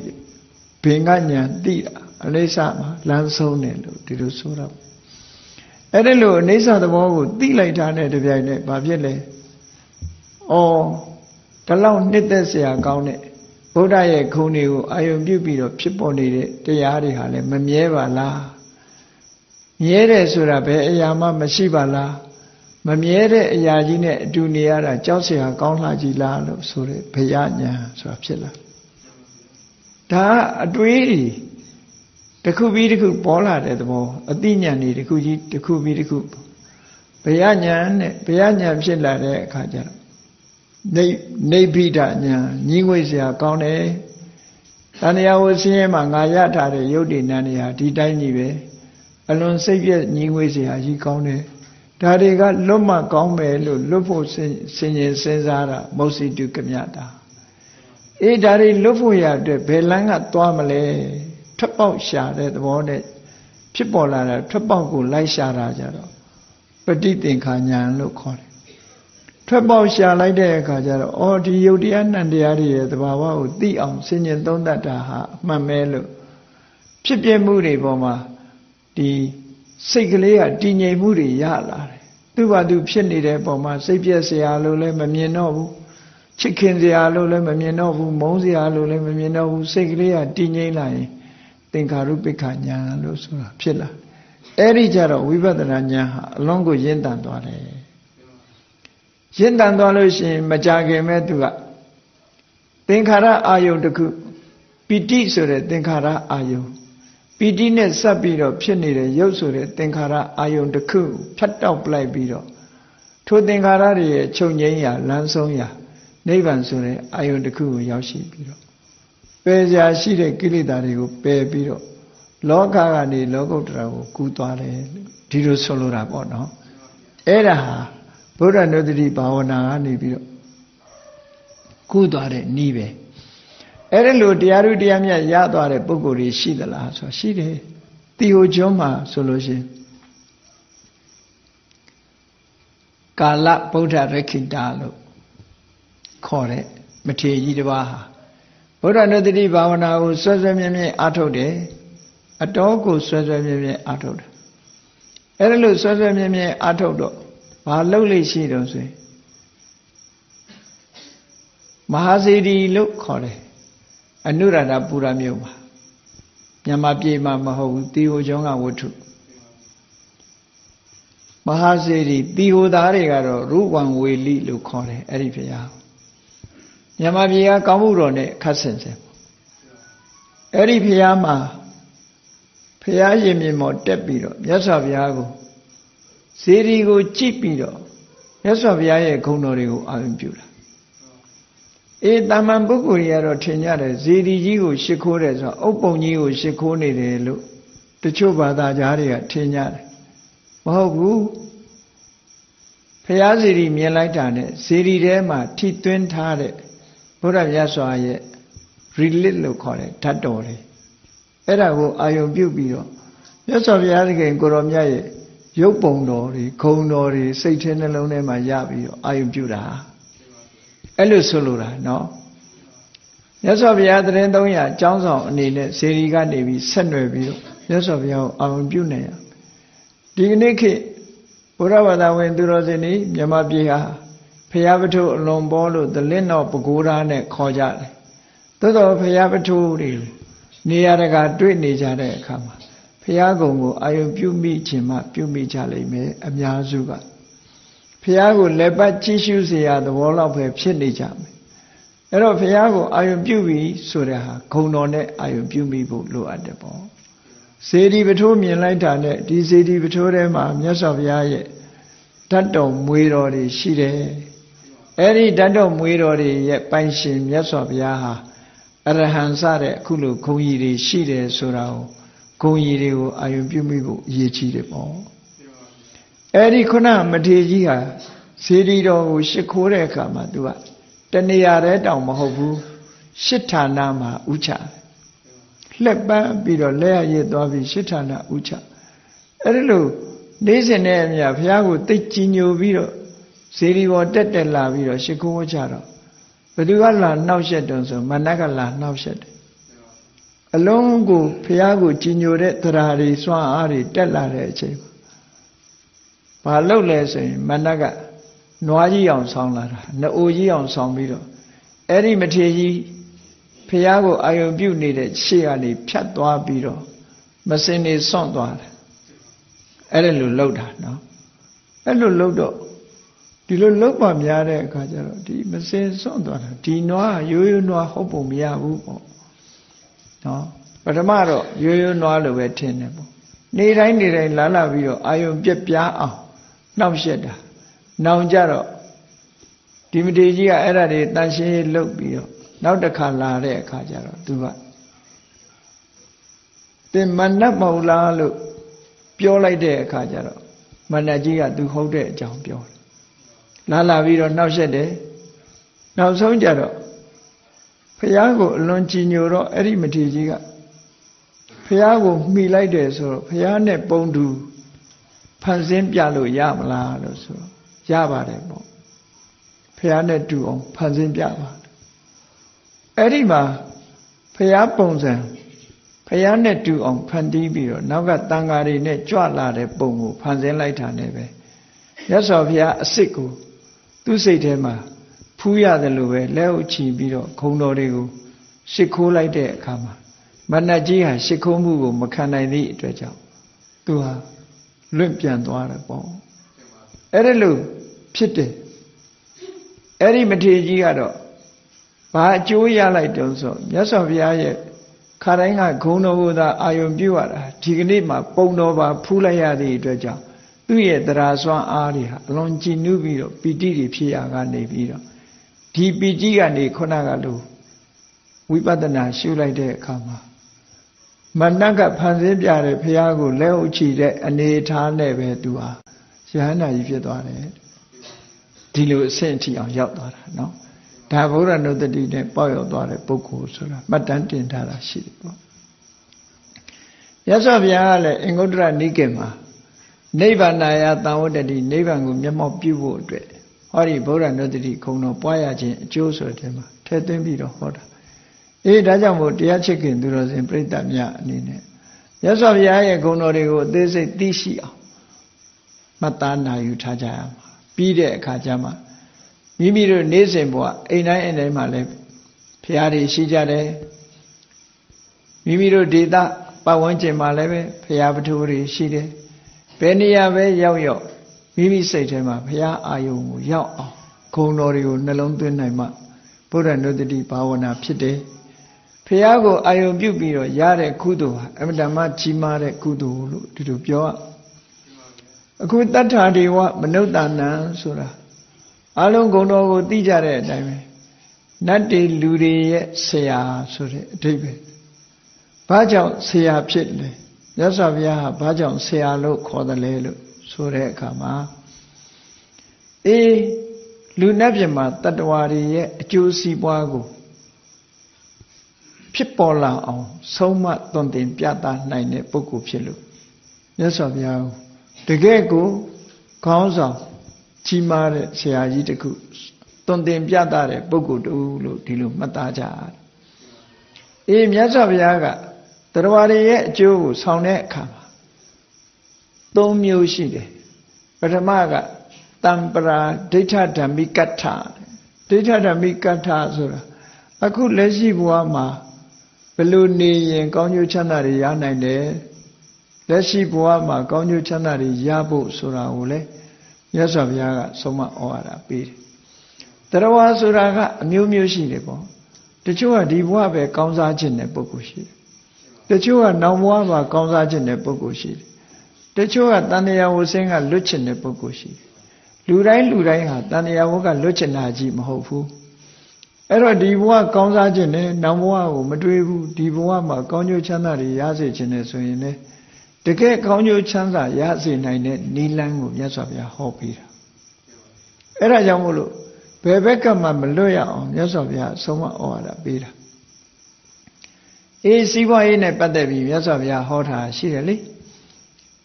ဘေငါဉာဏ်သိတာအနိစ္စမှာလမ်းဆုံးတယ်လို့ဒီလိုဆိုတော့အဲ့ဒီလိုအနိစ္စသဘောကိုသိလိုက်တာနဲ့တပြိုင်နက်ဘာဖြစ်လဲဒီလောက်နှစ်သက်เสียကောင်းတဲ့ဗုဒ္ဓရဲ့ခုံတွေကိုအာယုံပြုပြီးတော့ဖြစ်ပေါ်နေတဲ့တရားတွေဟာလည်းမမြဲပါလားမြဲတယ်ဆိုတာဘယ်အရာမှမရှိပါလားမမြဲတဲ့အရာကြီးနဲ့အတူနေရတာကြောက်เสียကောင်းလှကြီးလားလို့ဆိုတဲ့ဘယဉာဏ်ဆိုတာဖြစ်လာဒါအတွေးတွေတစ်ခုပြီးတစ်ခုပေါ်လာတဲ့သဘောအသိဉာဏ်တွေတစ်ခုပြီးတစ်ခုဘယဉာဏ်နဲ့ဘယဉာဏ်ဖြစ်လာတဲ့အခါကျတော့နေဗိဒဉာဏ်ညီငွေเสียကောင်းတယ်တဏှာဝဆင်းရဲမှာငါရထားတဲ့ယုတ်တိနန္ဒီဟာဒီတိုင်းကြီးပဲအလွန်စိတ်ပြည့်ညီငွေเสียကြီးကောင်းတယ်ဒါတွေကလွတ်မှကောင်းမယ်လို့လွတ်ဖို့စဉ်းစားတာမௌစီတုကမြတာဒါတွေလွတ်ဖို့ရအတွက်ဘယ်လမ်းကသွားမလဲထွက်ပေါက်ရှာတဲ့သဘောနဲ့ဖြစ်ပေါ်လာတာထွက်ပေါက်ကိုလိုက်ရှာတာကြတော့ပฏิသင်္ခာဉာဏ်လို့ခေါ်တယ်ထွက်ပေါက်ရှာလိုက်တဲ့အခါကျတော့ဒီယုတ်တရားနံတရားတွေရဲ့သဘာဝကိုသိအောင်ဆင်ញင်သုံးသပ်တာဟာအမှန်ပဲလို့ဖြစ်ပြမှုတွေပေါ်မှာဒီစိတ်ကလေးကတည်ငြိမ်မှုတွေရလာတယ်သူ့ဘာသူဖြစ်နေတဲ့ပုံမှာစိတ်ပြည့်စရာလို့လည်းမမြင်တော့ဘူးချစ်ခင်စရာလို့လည်းမမြင်တော့ဘူးမုန်းစရာလို့လည်းမမြင်တော့ဘူးစိတ်ကလေးကတည်ငြိမ်လာရင်သင်္ခါရုပ္ပခဉာဏ်လို့ဆိုတာဖြစ်လာအဲ့ဒီကြတော့ဝိပဿနာဉာဏ်ဟာအလုံးကိုရင့်တန်သွားတယ်ရင့်တန်သွားလို့ရှိရင်မကြခင်မဲ့သူကသင်္ခါရအာယုန်တစ်ခုပီတိဆိုတဲ့သင်္ခါရအာယုန်ပီတိနဲ့ဆက်ပြီးတော့ဖြစ်နေတဲ့ရုပ်ဆိုတဲ့သင်္ခါရအာယုန်တစ်ခုဖြတ်တောက်ပလိုက်ပြီးတော့ထိုသင်္ခါရတွေရဲ့ချုပ်ငြိမ်းရာလမ်းဆုံးရာနိဗ္ဗာန်ဆိုတဲ့အာယုန်တစ်ခုကိုရောက်ရှိပြီးတော့ပယ်ရာရှိတဲ့ကိလေသာတွေကိုပယ်ပြီးတော့လောကကနေလောကုတ္တရာကိုကူးသွားတယ်ဒီလိုဆိုလိုတာပေါ့နော်အဲ့ဒါဟာဘုရားနုတ္တိဘာဝနာကနေပြီးတော့ကူးသွားတဲ့နည်းပဲအဲ့ဒါလို့တရားဥတရားမြတ်ရသွားတဲ့ပုဂ္ဂိုလ်တွေရှိသလားဆိုရှိတယ်တီဟိုကျွန်းမှာဆိုလို့ရှိရင်ကာလဗုဒ္ဓရခိတာလို့ခေါ်တဲ့မထေရကြီးတစ်ပါးဟာဘုရားနုတ္တိဘာဝနာကိုဆွဲဆွဲမြဲမြဲအားထုတ်တယ်အတော်ကိုဆွဲဆွဲမြဲမြဲအားထုတ်တယ်အဲ့ဒါလို့ဆွဲဆွဲမြဲမြဲအားထုတ်တော့ဘာလုပ်လိမ့်ရှိတော့ဆိုရင်မဟာစေတီလို့ခေါ်တယ်အနုရဒပူရမြို့မှာမြန်မာပြည်မှာမဟုတ်ဘူးတီဟိုကျွန်းကဝတ္ထု မဟာစေတီတီဟိုသားတွေကတော့ရုဝံဝေလိလို့ခေါ်တယ်အဲ့ဒီဘုရားမြန်မာပြည်ကကောင်းမှုတော်နဲ့ခတ်ဆင်ဆင်အဲ့ဒီဘုရားမှာဘုရားရှင်မြင်မော်တက်ပြီးတော့မြတ်စွာဘုရားကိုစေတီကိုကြည့်ပြီးတော့မြတ်စွာဘုရားရဲ့ဂုဏ်တော်တွေကိုအာရုံပြုတာတာမန်ပုဂ္ဂိုလ်တွေကတော့ထင်ကြတယ်စေတီကြီးကိုရှ िख ိုးတယ်ဆိုတော့အုပ်ပုံကြီးကိုရှ िख ိုးနေတယ်လို့တချို့ဘာသာကြားတွေကထင်ကြတယ်မဟုတ်ဘူးဘုရားစေတီမြင်လိုက်တာနဲ့စေတီထဲမှာထိသွင်းထားတဲ့ဘုရားမြတ်စွာရဲ့ relic လို့ခေါ်တဲ့ဓာတ်တော်တွေအဲ့ဒါကိုအာယုံပြုပြီးတော့မြတ်စွာဘုရားသခင်ကိုရောမြတ်ရဲ့ရုပ်ပုံတော်တွေဂုဏ်တော်တွေစိတ်ထဲနှလုံးထဲမှာရပြီးတော့အာယုံပြုတာအဲ့လိုဆိုလိုတာနော်မြတ်စွာဘုရားသရင်300အကြောင်းဆောင်အနေနဲ့စေတီကနေပြီးဆက်နွယ်ပြီးတော့မြတ်စွာဘုရားကိုအာယုံပြုနေရဒီကနေ့ခေတ်ဘုရားဘာသာဝင်သူတော်စင်တွေမြန်မာပြည်ဟာဘုရားပထုအလွန်ပေါ်လို့သလင်းတော်ပကိုးသားနဲ့ခေါ်ကြတယ်သို့တော်ဘုရားပထုတွေနေရာတကာတွေ့နေကြတဲ့အခါမှာဘုရားကုံကိုအာယုံပြုမိခြင်းမှပြုမိကြလိမ့်မယ်အများစုကဘုရားကိုလက်ပတ်ကြည့်ရှုเสียသဘောလောက်ပဲဖြစ်နေကြမယ်အဲ့တော့ဘုရားကိုအာယုံပြုပြီးဆိုတဲ့ဟာဂုဏ်တော်နဲ့အာယုံပြုမိဖို့လိုအပ်တယ်ပေါ့စေတီပထိုးမြင်လိုက်တာနဲ့ဒီစေတီပထိုးထဲမှာမြတ်စွာဘုရားရဲ့ဓာတ်တော်မွေတော်တွေရှိတယ်အဲ့ဒီဓာတ်တော်မွေတော်တွေရဲ့ပိုင်ရှင်မြတ်စွာဘုရားဟာအရဟံစတဲ့အခုလိုဂုဏ်ကြီးတွေရှိတယ်ဆိုတာကိုဂုဏ်ကြီးတွေကိုအာယုံပြုမိဖို့အရေးကြီးတယ်ပေါ့အဲ့ဒီခုနမထေရကြီးဟာစေတီတော်ကိုရှ िख ိုးတဲ့အခါမှာသူကတဏှာတဲ့တောင်မဟုတ်ဘူးရှစ်ဌာနမှာဥချလှက်ပန်းပြီးတော့လက်ရရသွားပြီးရှစ်ဌာနဥချအဲ့ဒီလိုနေ့စဉ်နဲ့အမြဘုရားကိုသိကြည်ညိုပြီးတော့စေတီပေါ်တက်လာပြီးတော့ရှ िख ိုးကြတော့ဘယ်သူကလာနှောက်ရက်တုံဆိုမနက်ကလာနှောက်ရက်တယ်အလုံးကိုဘုရားကိုကြည်ညိုတဲ့တရားတွေစွမ်းအားတွေတက်လာတဲ့အချိန်ဘာလုပ်လဲဆိုရင်မနက်ကနွားကြီးအောင်ဆောင်းလာတာနအိုကြီးအောင်ဆောင်းပြီးတော့အဲ့ဒီမထေရကြီးဘုရားကိုအာယုံပြုနေတဲ့ရှေ့ကနေဖြတ်သွားပြီးတော့မစင်နေစွန့်သွားတယ်အဲ့ဒါလိုလှုပ်တာနော်အဲ့လိုလှုပ်တော့ဒီလိုလှုပ်ပါများတဲ့အခါကျတော့ဒီမစင်စွန့်သွားတာဒီနွားရိုးရိုးနွားဟုတ်ပုံမရဘူးပေါ့နော်ပထမတော့ရိုးရိုးနွားလိုပဲထင်တယ်ပေါ့နေတိုင်းလာပြီးတော့အာယုံပြက်ပြားအောင်နှောက်ရက်တာနောင်ကြတော့ဒီမထေရကြီးကအဲ့ဒါတွေတန်ရှင်းလှုပ်ပြီးတော့နောက်တစ်ခါလာတဲ့အခါကျတော့သူကသင်မနတ်မဟုတ်လားလို့ပြောလိုက်တဲ့အခါကျတော့မနတ်ကြီးကသူဟုတ်တဲ့အကြောင်းပြောတယ်လာပြီးတော့နှောက်ရက်တယ်နောက်ဆုံးကြတော့ဖះကိုအလွန်ကြည်ညိုတော့အဲ့ဒီမထေရကြီးကဖះကိုမှီလိုက်တယ်ဆိုတော့ဖះနဲ့ပုံတူဖန်ဆင်းပြလို့ရမလားလို့ဆိုရပါတယ်ပေါ့ဖះနဲ့တူအောင်ဖန်ဆင်းပြပါအဲ့ဒီမှာဖះပုံစံဖះနဲ့တူအောင်ဖန်တီးပြီးတော့နောက်ကတန်ဃာတွေနဲ့ကြွလာတဲ့ပုံကိုဖန်ဆင်းလိုက်တာနဲ့ပဲမြတ်စွာဘုရားအစ်စ်ကိုသူ့စိတ်ထဲမှာဖူးရတယ်လို့ပဲလက်ဥချီပြီးတော့ဂုံတော်တွေကိုရှ िख ိုးလိုက်တဲ့အခါမှာမနတ်ကြီးဟာရှ िख ိုးမှုကိုမခံနိုင်သည့်အတွက်ကြောင့်သူဟာလွင့်ပြန်သွားတယ်ပေါ့အဲ့ဒါလို့ဖြစ်တယ်အဲ့ဒီမထေရကြီးကတော့ဘာအကျိုးရလိုက်တုံးဆိုမြတ်စွာဘုရားရဲ့ခါတိုင်းကဂုံတော်ကိုသာအာယုံပြုရတာဒီကနေ့မှာပုံတော်ပါဖူးလိုက်ရသည့်အတွက်ကြောင့်သူ့ရဲ့တရားစွမ်းအားတွေဟာအလွန်ကြည်နူးပြီးတော့ပီတိတွေဖြစ်ရကနေပြီးတော့ဒီပီတိကနေခုနကလိုဝိပဿနာရှုလိုက်တဲ့အခါမှာမနတ်ကဖန်ဆင်းပြတဲ့ဘုရားကိုလက်ဥချီတဲ့အနေထားနဲ့ပဲသူဟာယဟန္တာကြီးဖြစ်သွားတယ်ဒီလိုအဆင့်အထိအောင်ရောက်သွားတာနော်ဒါဗုဒ္ဓနုတ္တိနဲ့ပေါက်ရောက်သွားတဲ့ပုဂ္ဂိုလ်ဆိုတာမှတ်တမ်းတင်ထားတာရှိတယ်ပေါ့ရသော်ဘုရားကလည်းအင်္ဂုတ္တရနိကေမှာနိဗ္ဗာန်ယသံဝတ္တိနိဗ္ဗာန်ကိုမျက်မှောက်ပြုဖို့အတွက်ဟောဒီဗုဒ္ဓနုတ္တိခုံတော်ပွားရခြင်းအကျိုးဆိုတဲ့မှာထည့်သွင်းပြီးတော့ဟောတာဒါကြောင့်မို့တရားချစ်ခင်သူတော်စင်ပြိဿများအနေနဲ့ရသော်ဘုရားရဲ့ဂုဏ်တော်တွေကိုအသေးစိတ်သိရှိအောင်မှတ်သားနာယူထားကြရမှာပြီးတဲ့အခါကျမှမိမိတို့နေ့စဉ်ဘဝအိမ်တိုင်းမှာလည်းဘုရားတွေရှိကြတယ်မိမိတို့ဒေသပတ်ဝန်းကျင်မှာလည်းပဲဘုရားပထုတွေရှိတယ်ဘယ်နေရာပဲရောက် မိမိစိတ်ထဲမှာဘုရားအာယုံကိုရောက်အောင်ဂုဏ်တော်တွေကိုနှလုံးသွင်းနိုင်မှဗုဒ္ဓနုတ္တိဘာဝနာဖြစ်တယ်ဘုရားကိုအာယုံပြုပြီးတော့ရတဲ့ကုသိုလ်ဟာအမှန်တမ်းကြီးမားတဲ့ကုသိုလ်လို့ဒီလိုပြောရအခုတတ္ထာဒေဝမနုဿာနံဆိုတာအလုံးဂုဏ်တော်ကိုသိကြတဲ့အတိုင်းပဲနတ်တွေလူတွေရဲ့ဆရာဆိုတဲ့အဓိပ္ပာယ်ဘာကြောင့်ဆရာဖြစ်လဲမြတ်စွာဘုရားဟာဘာကြောင့်ဆရာလို့ခေါ်တယ်လဲလို့ဆိုတဲ့အခါမှာလူနတ်ပြည်မှာတတ္တဝါတွေရဲ့အကျိုးစီးပွားကိုဖြစ်ပေါ်လာအောင်ဆုံးမသွန်သင်ပြသနိုင်တဲ့ပုဂ္ဂိုလ်ဖြစ်လို့မြတ်စွာဘုရားတကယ်ကိုခေါင်းဆောင်ကြီးမားတဲ့ဆရာကြီးတစ်ခုသွန်သင်ပြသတဲ့ပုဂ္ဂိုလ်တူလို့ဒီလိုမှတ်သားကြရတယ်မြတ်စွာဘုရားကတတ္တဝါတွေရဲ့အကျိုးကိုဆောင်တဲ့အခါမှာ၃မျိုးရှိတယ်ပထမကတံပရာဒိဋ္ဌဓမ္မိကတ္ထဒိဋ္ဌဓမ္မိကတ္ထဆိုတာအခုလက်ရှိဘဝမှာဘယ်လိုနေရင်ကောင်းကျိုးချမ်းသာတွေရနိုင်တယ်လက်ရှိဘဝမှာကောင်းကျိုးချမ်းသာတွေရဖို့ဆိုတာကိုလေမြတ်စွာဘုရားကဆုံးမဩဝါဒပေးတယ်တရားဝါဆိုတာကအမျိုးမျိုးရှိတယ်ပေါ့တချို့ကဒီဘဝပဲကောင်းစားခြင်းတဲ့ပုဂ္ဂိုလ်ရှိတယ်တချို့ကနောင်ဘဝမှာကောင်းစားခြင်းတဲ့ပုဂ္ဂိုလ်ရှိတယ်တချို့ကတဏှာဝဆင်းကလွတ်ချင်တဲ့ပုဂ္ဂိုလ်ရှိတယ်လူတိုင်းဟာတဏှာဝကလွတ်ချင်တာကြီးမဟုတ်ဘူးအဲ့တော့ဒီဘဝကောင်းစားခြင်းနဲ့နောင်ဘဝကိုမတွေးဘူးဒီဘဝမှာကောင်းကျိုးချမ်းသာတွေရစေခြင်းနဲ့ဆိုရင်လေတကယ်ကောင်းကျိုးချမ်းသာရစေနိုင်တဲ့နိလန်းကိုမြတ်စွာဘုရားဟောပေးတာအဲ့ဒါကြောင့်မို့လို့ဘယ်ဘက်ကမှမလွတ်ရအောင်မြတ်စွာဘုရားဆုံးမဩဝါဒပေးတာစီးပွားရေးနဲ့ပတ်သက်ပြီးမြတ်စွာဘုရားဟောတာရှိတယ်လေ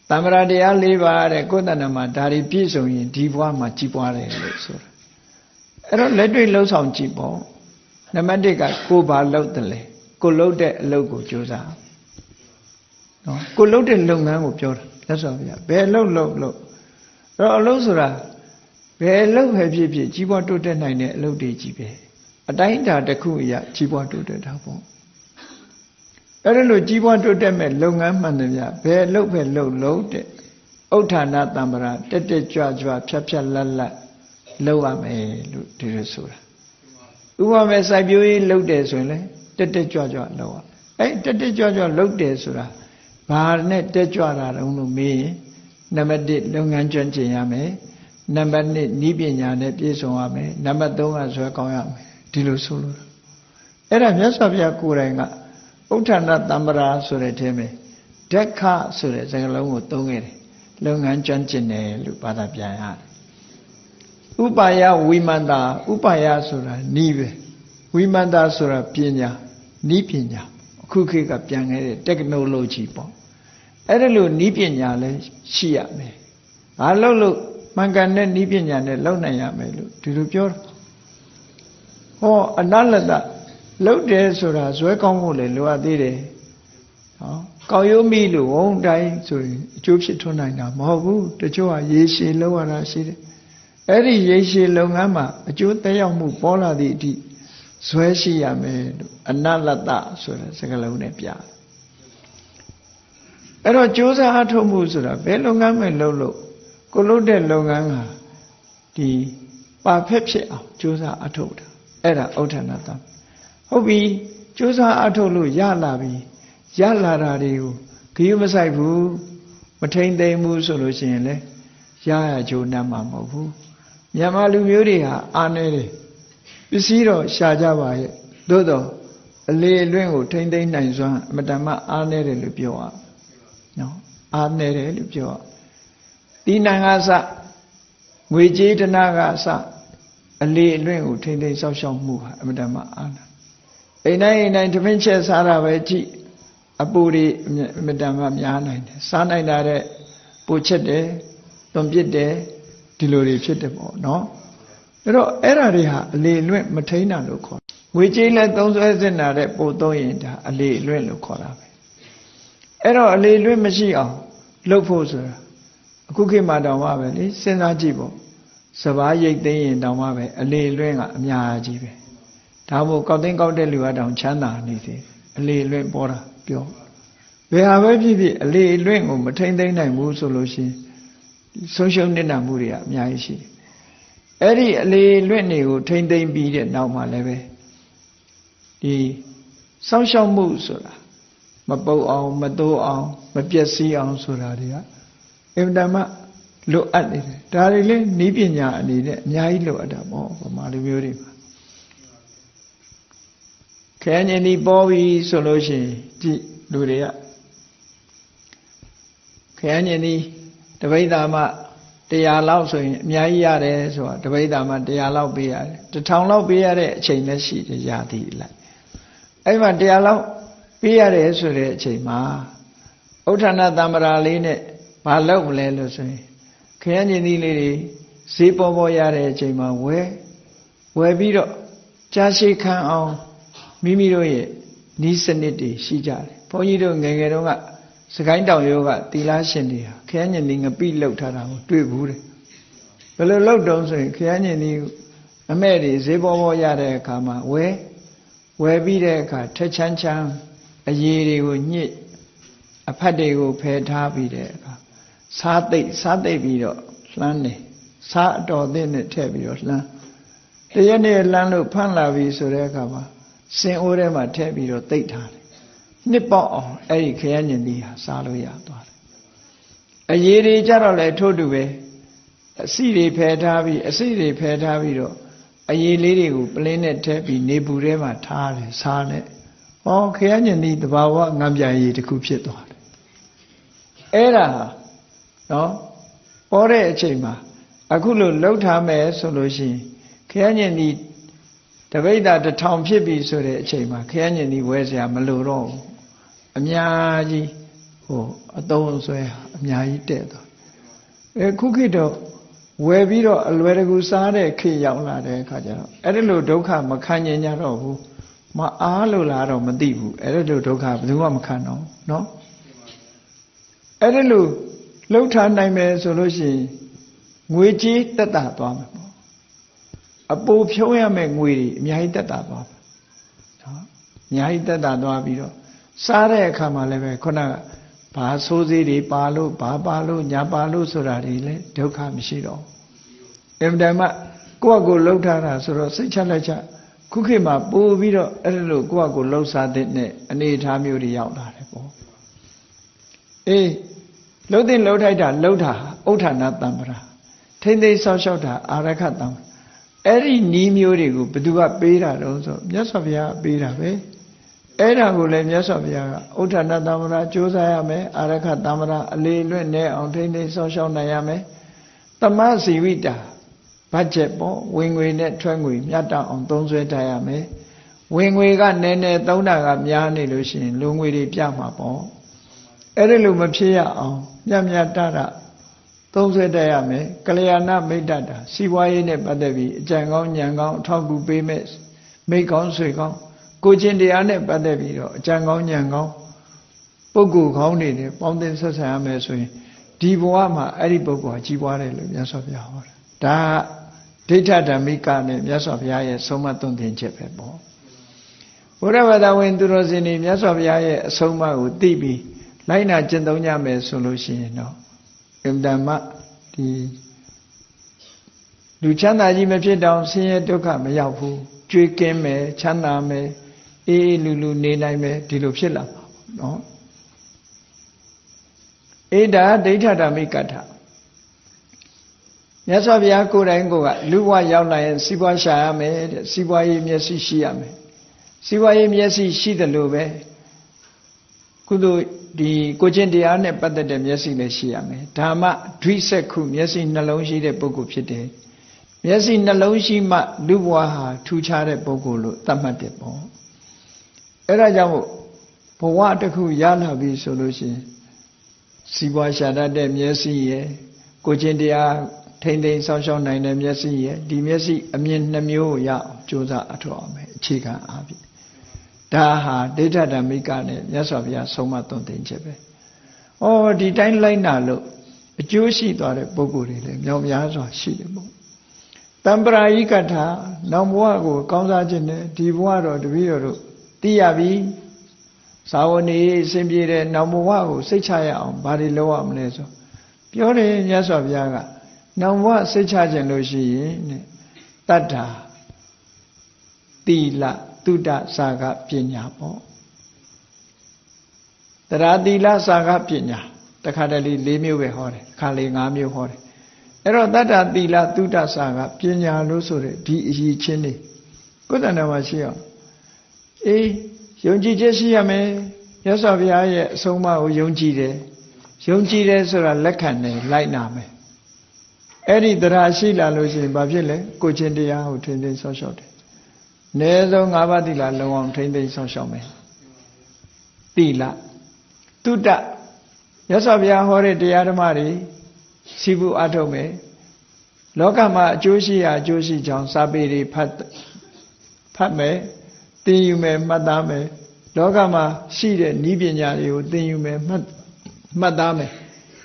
တမ္ပရာတရား၄ပါးတဲ့ကိုယ်တဏ္ဍမှာဒါတွေပြည့်စုံရင်ဒီဘဝမှာကြီးပွားတယ်လို့ဆိုတာအဲ့တော့လက်တွေ့လှုပ်ဆောင်ကြည့်ပေါ့နံပါတ်1ကကိုဘာလုပ်တယ်လဲကိုလုပ်တဲ့အလုပ်ကိုကြိုးစားနော်ကိုလုပ်တဲ့လုပ်ငန်းကိုပြောတာလက်စွာဘုရားဘယ်လုပ်အဲ့တော့အလုပ်ဆိုတာဘယ်လုပ်ပဲဖြစ်ဖြစ်ကြီးပွားတိုးတက်နိုင်တဲ့အလုပ်တွေကြီးပဲအတိုင်းအတာတစ်ခုအရာကြီးပွားတိုးတက်တာပေါ့အဲ့ဒါလို့ကြီးပွားတိုးတက်မဲ့လုပ်ငန်းမှန်တယ်ဗျဘယ်လုပ်ပဲလုပ်တဲ့ဥဋ္ဌာဏတံပရာတက်ကြွဖြတ်လတ်လုပ်ရမယ်လို့ဒီလိုဆိုတာဥပမာစိုက်ပျိုးရေးလုပ်တယ်ဆိုရင်လေတက်ကြွလုပ်ရအဲ့တက်ကြွလုပ်တယ်ဆိုတာဘာနဲ့တက်ကြွတာတုံးလို့မေးရင်နံပါတ်1လုပ်ငန်းကျွမ်းကျင်ရမယ်နံပါတ်2နည်းပညာနဲ့ပြည့်စုံရမယ်နံပါတ်3ကဇွဲကောင်းရမယ်ဒီလိုဆိုလို့အဲ့ဒါမြတ်စွာဘုရားကိုယ်တိုင်ကဥဋ္ဌာဏတံပရာဆိုတဲ့ထဲမှာဒက္ခဆိုတဲ့စကားလုံးကိုသုံးခဲ့တယ်လုပ်ငန်းကျွမ်းကျင်တယ်လို့ဘာသာပြန်ရတယ်ဥပါယဝိမန္တာဥပါယဆိုတာနီးပဲဝိမန္တာဆိုတာပညာနီးပညာအခုခေတ်ကပြန်ခဲ့တဲ့ technology ပေါ့အဲ့ဒါလို့နီးပညာလည်းရှိရမယ်ဘာလို့မှန်ကန်တဲ့နီးပညာနဲ့လုပ်နိုင်ရမယ်လို့ဒီလိုပြောတာဟောအနလတလုပ်တယ်ဆိုတာဇွဲကောင်းဖို့လည်းလိုအပ်သေးတယ်နော်ကောက်ရိုးမိလို့ဝုန်းတိုင်းဆိုရင်အကျိုးဖြစ်ထွန်းနိုင်တာမဟုတ်ဘူးတချို့ကရေရှည်လုပ်ရတာရှိတယ်အဲ့ဒီရေရှည်လုပ်ငန်းမှာအကျိုးသက်ရောက်မှုပေါ်လာသည့်အထိဇွဲရှိရမယ်လို့အနလတဆိုတဲ့စကားလုံးနဲ့ပြတယ်အဲ့တော့ကြိုးစားအထုတ်မှုဆိုတာဘယ်လုပ်ငန်းပဲလုပ်လို့ကိုလုပ်တဲ့လုပ်ငန်းကဒီပါဖက်ဖြစ်အောင်ကြိုးစားအထုတ်တာအဲ့ဒါဥဋ္ဌာဏတံဟုတ်ပြီကြိုးစားအထုတ်လို့ရလာပြီရလာတာတွေကိုဂရုမစိုက်ဘူးမထိန်သိမ်းဘူးဆိုလို့ရှိရင်လေရကြိုးနှမ်းမှာမဟုတ်ဘူးမြန်မာလူမျိုးတွေဟာအားနေတယ်ပစ္စည်းတော့ရှာကြပါရဲ့သို့တော့အလေအလွင့်ကိုထိန်သိမ်းနိုင်စွမ်းအမတမအားနေတယ်လို့ပြောရနော်အားနေတယ်လို့ပြောရတိဏ္ဍာကစငွေကြေးတနာကအစအလေအလွင့်ကိုထိန်သိမ်းဆောက်ရှောက်မှုဟာအမတမအားနေအိမ်တိုင်းတမင်းချက်စားတာပဲကြည့်အပူတွေအမတမများနိုင်တယ်စားနိုင်တာတဲ့ပူချက်တယ်သွန်ပစ်တယ်ဒီလိုတွေဖြစ်တယ်ပေါ့နော်အဲ့တော့အဲ့ဓာတွေဟာအလေအလွင့်မထိန်တာလို့ခေါ်တယ်ငွေကြေးနဲ့သုံးစွဲစစ်တာတဲ့ပို့သုံးရင်ဒါအလေအလွင့်လို့ခေါ်တာပဲအဲ့တော့အလေအလွင့်မရှိအောင်လုပ်ဖို့ဆိုတာအခုခေတ်မှာတောင်မှပဲလေစဉ်းစားကြည့်ပေါ့စဘာရိတ်သိမ်းရင်တောင်မှပဲအလေအလွင့်ကအများကြီးပဲဒါမို့ကောက်သိမ်းကောက်တဲ့လူကတောင်ချမ်းသာနေသေးအလေအလွင့်ပေါ်တာပြောဘယ်ဟာပဲဖြစ်ဖြစ်အလေအလွင့်ကိုမထိန်သိမ်းနိုင်ဘူးဆိုလို့ရှိရင် ဆုံးရှုံးနေတာမှုတွေကအများကြီးရှိတယ်အဲ့ဒီအလေလွင့်တွေကိုထိမ့်သိမ့်ပြီးတဲ့နောက်မှာလည်းပဲဒီစောင့်ရှောက်မှုဆိုတာမပုတ်အောင်မတိုးအောင်မပျက်စီးအောင်ဆိုတာတွေကအင်မတန်မှလိုအပ်နေတယ်ဒါတွေလည်းနည်းပညာအနေနဲ့အများကြီးလိုအပ်တာပေါ့ဗမာလူမျိုးတွေမှာခရမ်းညင်ဒီပေါ်ပြီဆိုလို့ရှိရင်ဒီလူတွေကခရမ်းညင်ဒီတပိဋ္ဌာမ100လောက်ဆိုရင်အများကြီးရတယ်ဆိုတာတပိဋ္ဌာမ100လောက်ပေးရတယ်1000လောက်ပေးရတဲ့အချိန်လည်းရှိတယ်ရာသီလိုက်အဲ့မှာ100လောက်ပေးရတယ်ဆိုတဲ့အချိန်မှာဥဋ္ဌာဏတမ္ပရာလေးနဲ့ဘာလုပ်မလဲလို့ဆိုရင်ခရမ်းညင်ဒီလေးတွေဈေးပေါ်ပေါ်ရတဲ့အချိန်မှာဝယ်ပြီးတော့ကြာရှည်ခံအောင်မိမိတို့ရဲ့ဤစနစ်တွေရှိကြတယ်ဘုန်းကြီးတို့ငယ်ငယ်တုန်းကစကိုင်းတောင်ရိုးကသီလရှင်တွေဟာခရမ်းညင်ဒီငပိလောက်ထားတာကိုတွေ့ဘူးတယ်ဘယ်လိုလောက်တုံးဆိုရင်ခရမ်းညင်ဒီအမဲ့တွေဈေးပေါ်ပေါ်ရတဲ့အခါမှာဝယ်ပြီးတဲ့အခါထက်ချမ်းချမ်းအရေတွေကိုညှစ်အဖတ်တွေကိုဖယ်ထားပြီးတဲ့အခါစားသိပ်ပြီးတော့လှမ်းတယ်စားအတော်သင့်နဲ့ထည့်ပြီးတော့လှမ်းတရက်နေ့လှမ်းလို့ဖန့်လာပြီဆိုတဲ့အခါမှာစင်အိုးထဲမှာထည့်ပြီးတော့သိပ်ထားတယ်နှစ်ပေါက်အောင်အဲ့ဒီခရမ်းညင်ဒီဟာစားလို့ရသွားတယ်အရေတွေကြတော့လဲထို့တူပဲအစီတွေဖယ်ထားပြီးတော့အရေလေးတွေကိုပလင်းနဲ့ထည့်ပြီးနေပူထဲမှာထားတယ်စားတယ်ဟောခရမ်းညင်ဒီတဘာဝငံပြရည်တစ်ခုဖြစ်သွားတယ်အဲ့ဒါနော်ပေါ်တဲ့အချိန်မှာအခုလိုလှုပ်ထားမယ်ဆိုလို့ရှိရင်ခရမ်းညင်ဒီတပိဋ္ဌာ1000ဖြစ်ပြီဆိုတဲ့အချိန်မှာခရမ်းညင်ဒီဝယ်စရာမလိုတော့ဘူးအများကြီးအသုံးဆွဲအများကြီးတဲ့သွားခုခေတ်တော့ဝယ်ပြီးတော့အလွယ်တကူစားတဲ့ခေတ်ရောက်လာတဲ့အခါကျတော့အဲ့ဒီလိုဒုက္ခမခံနိုင်ကြတော့ဘူးမအားလို့လားတော့မသိဘူးအဲ့ဒီလိုဒုက္ခဘယ်သူမှမခံတော့နော်အဲ့ဒီလိုလှုပ်ထားနိုင်မယ်ဆိုလို့ရှိရင်ငွေကြေးတက်တာသွားမယ်ပေါ့အပိုဖြုံးရမယ့်ငွေတွေအများကြီးတက်တာသွားမယ်နော်အများကြီးတက်တာသွားပြီးတော့စားတဲ့အခါမှာလည်းပဲခုနကဘာဆိုးစေးတွေပါလို့ဘာပါလို့ညာပါလို့ဆိုတာတွေလည်းဒုက္ခမရှိတော့အင်မတန်မှကိုယ့်အကိုလှုပ်ထားတာဆိုတော့စိတ်ချလက်ချခုခေတ်မှာပို့ပြီးတော့အဲ့လိုကိုယ့်အကိုလှုပ်စားတဲ့နဲ့အနေအထားမျိုးတွေရောက်လာတယ်ပေါ့အေးလှုပ်တဲ့လှုပ်ထိုက်တာလှုပ်တာဥဋ္ဌာဏတမ္ပရာထိမ့်သိမ်းဆောက်ရှောက်တာအာရခတံအဲ့ဒီနီးမျိုးတွေကိုဘယ်သူကပေးတာတော့ဆိုမြတ်စွာဘုရားပေးတာပဲအဲ့ဒါကိုလည်းမြတ်စွာဘုရားကဥဋ္ဌာဏတမ္ပရာကြိုးစားရမယ်အာရခတမ္ပရာအလေလွင့်နေအောင်ထိမ့်သိမ်းဆောက်ရှောက်နိုင်ရမယ်သမစီဝိတာဘတ်ဂျက်ပေါ့ဝင်ငွေနဲ့ထွက်ငွေမြတ်တအောင်သုံးစွဲထားရမယ်ဝင်ငွေကနည်းနည်းသုံးတာကများနေလို့ရှိရင်လူငွေတွေပြမှာပေါ့အဲ့ဒီလိုမဖြစ်ရအောင်မြတ်မြတ်တတသုံးဆွဲတတ်ရမယ်ကလျာဏမိတ်တတာစီးပွားရေးနဲ့ပတ်သက်ပြီးအကြံကောင်းဉာဏ်ကောင်းအထောက်အကူပေးမဲ့မိတ်ကောင်းဆွေကောင်းကိုချင်းတရားနဲ့ပတ်သက်ပြီးတော့အကြံကောင်းဉာဏ်ကောင်းပုဂ္ဂိုလ်ကောင်းတွေနဲ့ပေါင်းသင်းဆက်ဆံရမယ်ဆိုရင်ဒီဘဝမှာအဲ့ဒီပုဂ္ဂိုလ်ကကြီးပွားတယ်လို့မြတ်စွာဘုရားဟောတာဒါဒိဋ္ဌဓမ္မိကနဲ့မြတ်စွာဘုရားရဲ့ဆုံးမသွန်သင်ချက်ပဲပေါ့ဘုရားဘာသာဝင်သူတော်စင်တွေမြတ်စွာဘုရားရဲ့အဆုံးအမကိုသိပြီးလိုက်နာကျင့်သုံးကြမယ်ဆိုလို့ရှိရင်တော့အင်တန်မှဒီလူချမ်းသာကြီးမဖြစ်တောင်ဆင်းရဲဒုက္ခမရောက်ဘူးကြွေးကင်းမယ်ချမ်းသာမယ်အေးလူလူနေနိုင်မယ်ဒီလိုဖြစ်လာပါနော်အေဒါဒိဋ္ဌဓမ္မိကထမြတ်စွာဘုရားကိုယ်တိုင်ကလူဘဝရောက်လာရင်စီးပွားရှာရမယ်တဲ့စီးပွားရေးမျက်စိရှိရမယ်စီးပွားရေးမျက်စိရှိတယ်လို့ပဲကုသိုလ်ဒီကိုချင်းတရားနဲ့ပတ်သက်တဲ့မျက်စိလည်းရှိရမယ်ဓမ္မဒွိစက္ခုမျက်စိနှလုံးရှိတဲ့ပုဂ္ဂိုလ်ဖြစ်တယ်မျက်စိနှလုံးရှိမှလူဘဝဟာထူခြားတဲ့ပုဂ္ဂိုလ်လို့သတ်မှတ်တယ်ပေါ့အဲ့ဒါကြောင့်ဘဝတစ်ခုရလာပြီဆိုလို့ရှိရင်စီးပွားရှာတတ်တဲ့မျက်စိရယ်ကိုချင်းတရားထိမ့်သိမ်းဆောင်းရှောင်းနိုင်တဲ့မျက်စိရယ်ဒီမျက်စိအမြင်နှမျိုးကိုရအောင်ကြိုးစားအထောက်အောင်မယ်အခြေခံအားဖြင့်ဒါဟာဒိဋ္ဌဓမ္မိကနဲ့မြတ်စွာဘုရားဆုံးမသွန်သင်ချက်ပဲ။ဩဒီတိုင်းလိုက်နာလို့အကျိုးရှိသွားတဲ့ပုဂ္ဂိုလ်တွေလည်းမြောက်များစွာရှိတယ်ပေါ့။တမ္ပရာယိကထာနောက်ဘဝကိုကောင်းစားခြင်းနဲ့ဒီဘဝတော့တပည့်တော်တို့သိရပြီ။သာဝနေအစဉ်ပြေတဲ့နောက်ဘဝကိုစိတ်ချရအောင်ဘာတွေလုပ်ရမလဲဆိုပ ပြောတယ်မြတ်စွာဘုရားကနောင်ဘဝစိတ်ချခြင်းလို့ရှိရင်တတ္ထာသီလသုဒ္ဓစာကပညာပေါ့တရားသီလစာကပညာတခါတလေ၄မျိုးပဲဟောတယ်ခါလေ၅မျိုးဟောတယ်အဲ့တော့တတ္ထာသီလသုဒ္ဓစာကပညာလို့ဆိုတဲ့ဒီအရေးချင်းနေကိုယ်တဏ္ဍာမှာရှိအောင်အေးယုံကြည်ချက်ရှိရမယ်မြတ်စွာဘုရားရဲ့အဆုံးအမကိုယုံကြည်တယ်ဆိုတာလက်ခံတယ်လိုက်နာမယ်အဲ့ဒီတရားရှိလာလို့ရှိရင်ဘာဖြစ်လဲကိုချင်းတရားကိုထိမ့်သိမ်းဆောက်ရှောက်တယ်အနည်းဆုံး၅ပါးသီလလုံးအောင်ထိမ့်သိမ်းဆောက်ရှောက်မယ်သီလသုတ္တမြတ်စွာဘုရားဟောတဲ့တရားဓမ္မတွေစီးပူးအထုတ်မယ်လောကမှာအကျိုးရှိရာအကျိုးရှိကြောင်းစာပေတွေဖတ်မယ်သင်ယူမယ်မှတ်သားမယ်လောကမှာရှိတဲ့နည်းပညာတွေကိုသင်ယူမယ်မှတ်သားမယ်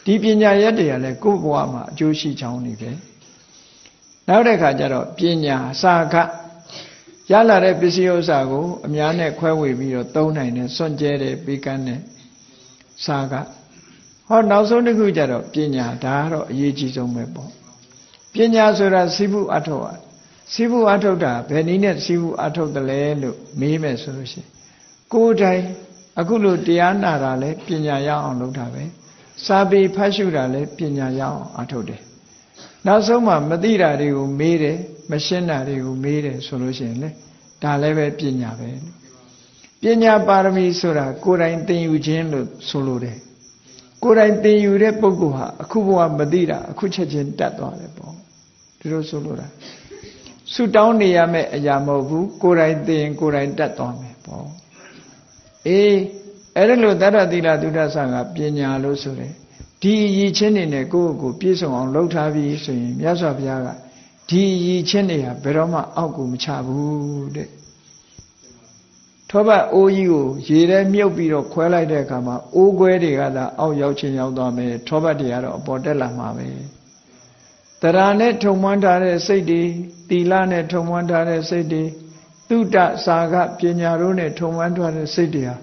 ဒီပညာရက်တွေကလည်းကိုယ့်ဘဝမှာအကျိုးရှိကြောင်းနေပဲနောက်တဲ့ခါကျတော့ပညာစာခရလာတဲ့ပစ္စည်းဥစ္စာကိုအများနဲ့ခွဲဝေပြီးတော့သုံးနိုင်တယ်စွန့်ကြဲတယ်ပေးကမ်းတယ်စာခဟောနောက်ဆုံးတစ်ခုကျတော့ပညာဒါကတော့အရေးကြီးဆုံးပဲပေါ့ပညာဆိုတာစီးပူးအထောက်အစီးပူးအထောက်တာဘယ်နည်းနဲ့စီးပူးအထောက်တယ်လဲလို့မေးမယ်ဆိုလို့ရှိရင်ကိုယ်တိုင်အခုလိုတရားနာတာလဲပညာရအောင်လုပ်တာပဲစာပေဖတ်ရှုတာလဲပညာရအောင်အထောက်တယ်နောက်ဆုံးမှမသိတာတွေကိုမေးတယ်မရှင်းတာတွေကိုမေးတယ်ဆိုလို့ရှိရင်လေဒါလည်းပဲပညာပဲပညာပါရမီဆိုတာကိုယ်တိုင်သင်ယူခြင်းလို့ဆိုလိုတယ်ကိုယ်တိုင်သင်ယူတဲ့ပုဂ္ဂိုလ်ဟာအခုဘဝမသိတာအခုချက်ချင်းတတ်သွားတယ်ပေါ့ဒီလိုဆိုလိုတာဆုတောင်းနေရမယ့်အရာမဟုတ်ဘူးကိုယ်တိုင်သင်ကိုယ်တိုင်တတ်သွားမယ်ပေါ့အေးအဲ့ဒါလို့တတ္တသီလသုဒ္ဓဆာကပညာလို့ဆိုတယ်ဒီရည်ချင်းတွေနဲ့ကိုယ့်ကိုပြည့်စုံအောင်လုပ်ထားပြီးဆိုရင်မြတ်စွာဘုရားကဒီရည်ချင်းတွေဟာဘယ်တော့မှအောက်ကိုမချဘူးတဲ့ထောပတ်အိုးကြီးကိုရေထဲမြုပ်ပြီးတော့ခွဲလိုက်တဲ့အခါမှာအိုးခွဲတွေကသာအောက်ရောက်ချင်းရောက်သွားမယ်ထောပတ်တွေကတော့အပေါ်တက်လာမှာပဲတရားနဲ့ထုံမွမ်းထားတဲ့စိတ်တွေသီလနဲ့ထုံမွမ်းထားတဲ့စိတ်တွေသုတ္တစာကပညာတို့နဲ့ထုံမွမ်းထားတဲ့စိတ်တွေဟာ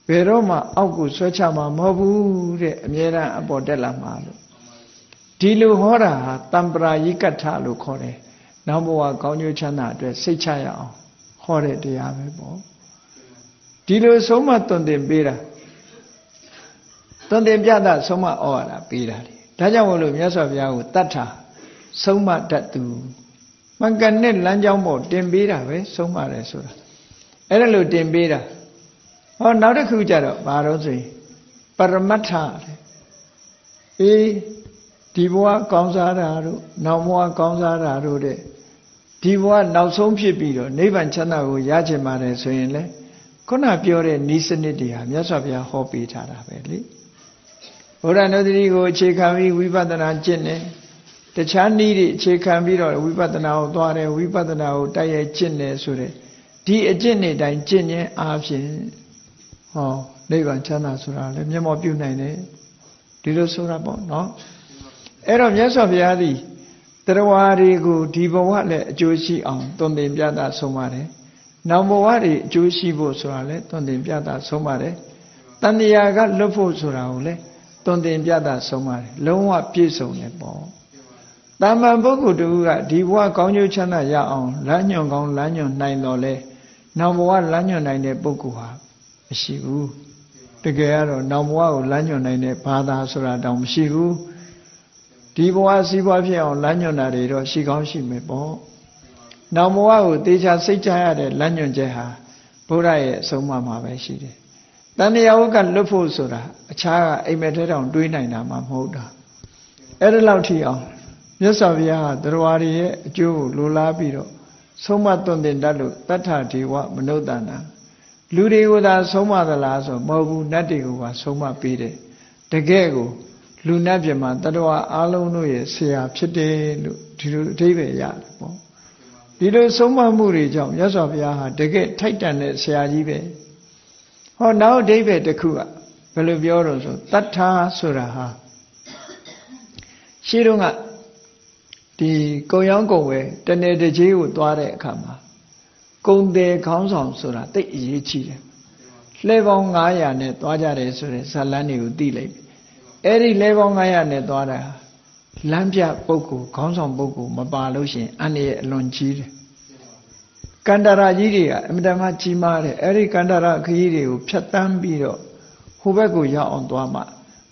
ဘယ်တော့မှအောက်ကိုဆွဲချမှာမဟုတ်ဘူးတဲ့အမြဲတမ်းအပေါ်တက်လာမှာလို့ဒီလိုဟောတာဟာတမ္ပရာယိကထလို့ခေါ်တယ်နောက်ဘဝကောင်းကျိုးချမ်းသာအတွက်စိတ်ချရအောင်ဟောတဲ့တရားပဲပေါ့ဒီလိုဆုံးမသွန်သင်ပေးတာသွန်သင်ပြတာဆုံးမဩဝါဒပေးတာလေဒါကြောင့်မို့လို့မြတ်စွာဘုရားကိုတတ်တာဆုံးမတတ်သူမကနဲ့လမ်းကြောင်းပေါ်တင်ပေးတာပဲဆုံးမတယ်ဆိုတာအဲ့ဒါလို့တင်ပေးတာဟောနောက်တစ်ခုကျတော့ဘာလို့ဆိုရင်ပရမတ္ထအေးဒီဘဝကောင်းစားတာတို့နောက်ဘဝကောင်းစားတာတို့တဲ့ဒီဘဝနောက်ဆုံးဖြစ်ပြီးတော့နိဗ္ဗာန်ချမ်းသာကိုရချင်ပါတယ်ဆိုရင်လေခုနပြောတဲ့ဤစနစ်တွေဟာမြတ်စွာဘုရားဟောပေးထားတာပဲလေဘုရားနုဒတိကိုအခြေခံပြီးဝိပဿနာကျင့်တယ်တခြားနည်းတွေအခြေခံပြီးတော့ဝိပဿနာကိုသွားတယ်ဝိပဿနာကိုတိုက်ရိုက်ကျင့်တယ်ဆိုတဲ့ဒီအကျင့်တွေတိုင်းကျင့်ခြင်းအားဖြင့်ဟောနိဗ္ဗာန်ချမ်းသာဆိုတာလည်းမျက်မှောက်ပြုနိုင်တယ်ဒီလိုဆိုတာပေါ့နော်အဲ့တော့မြတ်စွာဘုရားသည်တရားတွေကိုဒီဘဝလည်းအကျိုးရှိအောင်သွန်သင်ပြသဆုံးပါတယ်နောက်ဘဝတွေအကျိုးရှိဖို့ဆိုတာလည်းသွန်သင်ပြသဆုံးပါတယ်တဏှာကလွတ်ဖို့ဆိုတာကိုလည်းသွန်သင်ပြသဆုံးပါတယ်လုံးဝပြည့်စုံတယ်ပေါ့တာမန်ပုဂ္ဂိုလ်တူကဒီဘဝကောင်းကျိုးချမ်းသာရအောင်လမ်းညွှန်ကောင်းလမ်းညွှန်နိုင်တော့လဲနောက်ဘဝလမ်းညွှန်နိုင်တဲ့ပုဂ္ဂိုလ်ဟာမရှိဘူးတကယ်ကတော့နောက်ဘဝကိုလမ်းညွှန်နိုင်တဲ့ဘာသာဆိုတာတောင်မရှိဘူးဒီဘဝစီးပွားဖြစ်အောင်လမ်းညွှန်တာတွေတော့ရှိကောင်းရှိမယ်ပေါ့နောက်ဘဝကိုသေချာစိတ်ချရတဲ့လမ်းညွှန်ချက်ဟာဘုရားရဲ့အဆုံးအမမှာပဲရှိတယ်တဏှာဝကလွတ်ဖို့ဆိုတာအခြားကအိမ်မက်ထဲတောင်တွေးနိုင်တာမှမဟုတ်တာအဲ့ဒါလောက်ထိအောင်မြတ်စွာဘုရားကတရားတွေရဲ့အကျိုးကိုလိုလားပြီးတော့ဆုံးမသွန်သင်တတ်လို့တတ္ထဒေဝမနုဿန္တာလူတွေကိုသာဆုံးမသလားဆိုမဟုတ်ဘူးနတ်တွေကိုပါဆုံးမပေးတယ်တကယ်ကိုလူနတ်ပြမှာတတ္တဝါအလုံးတို့ရဲ့ဆရာဖြစ်တယ်လို့ဒီလိုအဓိပ္ပာယ်ရတယ်ပေါ့ဒီလိုဆုံးမမှုတွေကြောင့်မြတ်စွာဘုရားဟာတကယ်ထိုက်တန်တဲ့ဆရာကြီးပဲဟောနောက်အဓိပ္ပာယ်တစ်ခုကဘယ်လိုပြောတော့ဆိုတတ္ထာဆိုတာဟာရှင်းတော့ကဒီကုံရောင်းကုံဝဲတနေ့တကြီးကိုသွားတဲ့အခါမှာကုံတယ်ခေါင်းဆောင်ဆိုတာတိတ်အရေးကြီးတယ်လှဲပေါင်း900နဲ့သွားကြတယ်ဆိုတဲ့ဇာလန်းတွေကိုသိလိုက်ပြီ အဲ့ဒီလဲပေါင်း900နဲ့သွားတာလမ်းပြပုဂ္ဂိုလ်ခေါင်းဆောင်ပုဂ္ဂိုလ်မပါလို့ရှိရင်အန္တရာယ်အလွန်ကြီးတယ်ကန္တာရကြီးတွေကအမြဲတမ်းကြီးမားတယ်အဲ့ဒီကန္တာရခရီးတွေကိုဖြတ်တန်းပြီးတော့ဟိုဘက်ကိုရောက်အောင်သွားမှ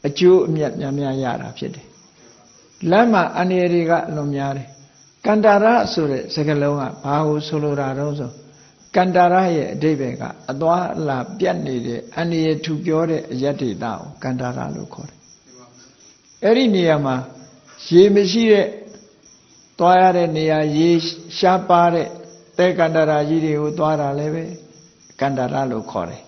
အကျိုးအမြတ်များများရတာဖြစ်တယ်လမ်းမှာအန္တရာယ်တွေကအလွန်များတယ်ကန္တာရဆိုတဲ့စကားလုံးကဘာကိုဆိုလိုတာတော့ဆိုကန္တာရရဲ့အဓိပ္ပာယ်ကအသွားအလာပြတ်နေတဲ့အန္တရာယ်ထူပြောတဲ့အယတ္တိတာကိုကန္တာရလို့ခေါ်တယ်အဲ့ဒီနေရာမှာရေမရှိတဲ့သွားရတဲ့နေရာရေရှားပါတဲ့တဲကန္တာရကြီးတွေကိုသွားတာလည်းပဲကန္တာရလို့ခေါ်တယ်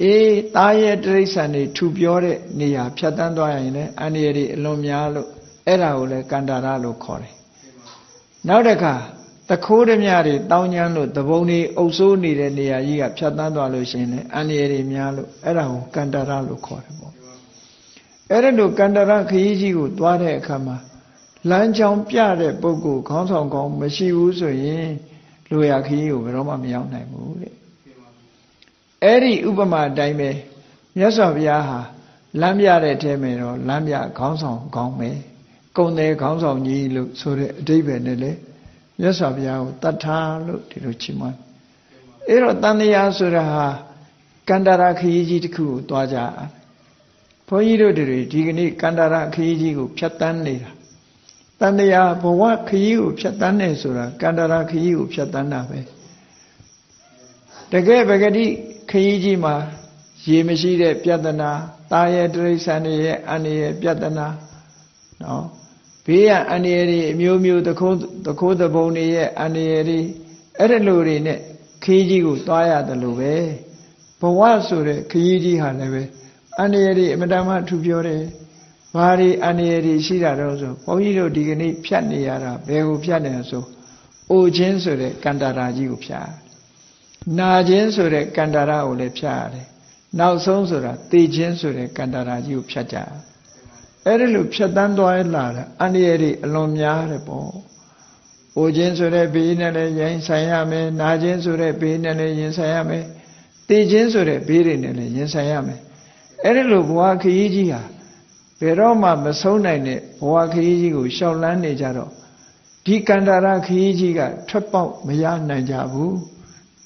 အေးတာရဲ့တိရစ္ဆာန်တွေထူပြောတဲ့နေရာဖြတ်တန်းသွားရင်လည်းအန္တရာယ်တွေအလွန်များလို့အဲ့ဒါကိုလည်းကန္တာရလို့ခေါ်တယ်နောက်တစ်ခါတခိုးဓမြတွေတောင်းကျမ်းလို့တဘုံတွေအုပ်စိုးနေတဲ့နေရာကြီးကဖြတ်တန်းသွားလို့ရှိရင်လည်းအန္တရာယ်တွေများလို့အဲ့ဒါကိုကန္တာရလို့ခေါ်တယ်ပေါ့အဲ့ဒါလို့ကန္တာရခရီးကြီးကိုသွားတဲ့အခါမှာလမ်းကြောင်းပြတဲ့ပုဂ္ဂိုလ်ခေါင်းဆောင်ကောင်းမရှိဘူးဆိုရင်လူရခရီးကိုဘယ်တော့မှမရောက်နိုင်ဘူးတဲ့အဲ့ဒီဥပမာအတိုင်းပဲမြတ်စွာဘုရားဟာလမ်းပြတဲ့ထဲမှာတော့လမ်းပြခေါင်းဆောင်ကောင်းပဲကုံတယ်ခေါင်းဆောင်ကြီးလို့ဆိုတဲ့အဓိပ္ပာယ်နဲ့လေမြတ်စွာဘုရားကိုတတ်ထားလို့ဒီလိုချီးမွမ်းအဲ့တော့တန်တရားဆိုတာဟာကန္တာရခရီးကြီးတစ်ခုကိုသွားကြဘုန်းကြီးတို့တွေဒီကနေ့ကန္တာရခရီးကြီးကိုဖြတ်တန်းနေတာတန်တရားဘဝခရီးကိုဖြတ်တန်းနေဆိုတာကန္တာရခရီးကိုဖြတ်တန်းတာပဲတကယ်ပဂတိခရီးကြီးမှာရေမရှိတဲ့ပြဿနာတာရဲ့တိရစ္ဆာန်တွေရဲ့အန္တရာယ်ပြဿနာနော်ဘေးရအန္တရာယ်တွေအမျိုးမျိုးတခိုးတဘုံတွေရဲ့အန္တရာယ်တွေအဲ့ဒီလိုတွေနဲ့ခရီးကြီးကိုသွားရတယ်လို့ပဲဘဝဆိုတဲ့ခရီးကြီးဟာလည်းပဲအန္တရာယ်တွေအမတန်မှထူပြောတယ်ဘာတွေအန္တရာယ်တွေရှိတာတော့ဆိုဘုန်းကြီးတို့ဒီကနေ့ဖြတ်နေရတာဘယ်ကိုဖြတ်နေဆိုအိုခြင်းဆိုတဲ့ကန္တာရာကြီးကိုဖြတ်နာခြင်းဆိုတဲ့ကန္တာရာကိုလည်းဖြတ်ရတယ်နောက်ဆုံးဆိုတာသိခြင်းဆိုတဲ့ကန္တာရာကြီးကိုဖြတ်ကြအဲ့ဒီလိုဖြတ်တန်းသွားလာတာအန္တရာယ်တွေအလွန်များတယ်ပေါ့အိုခြင်းဆိုတဲ့ဘေးနဲ့လည်းရင်ဆိုင်ရမယ်နာခြင်းဆိုတဲ့ဘေးနဲ့လည်းရင်ဆိုင်ရမယ်သိခြင်းဆိုတဲ့ဘေးတွေနဲ့လည်းရင်ဆိုင်ရမယ်အဲ့ဒီလိုဘဝခရီးကြီးဟာဘယ်တော့မှမဆုံးနိုင်တဲ့ဘဝခရီးကြီးကိုရှောက်လန်းနေကြတော့ဒီကန္တာရခရီးကြီးကထွက်ပေါက်မရနိုင်ကြဘူး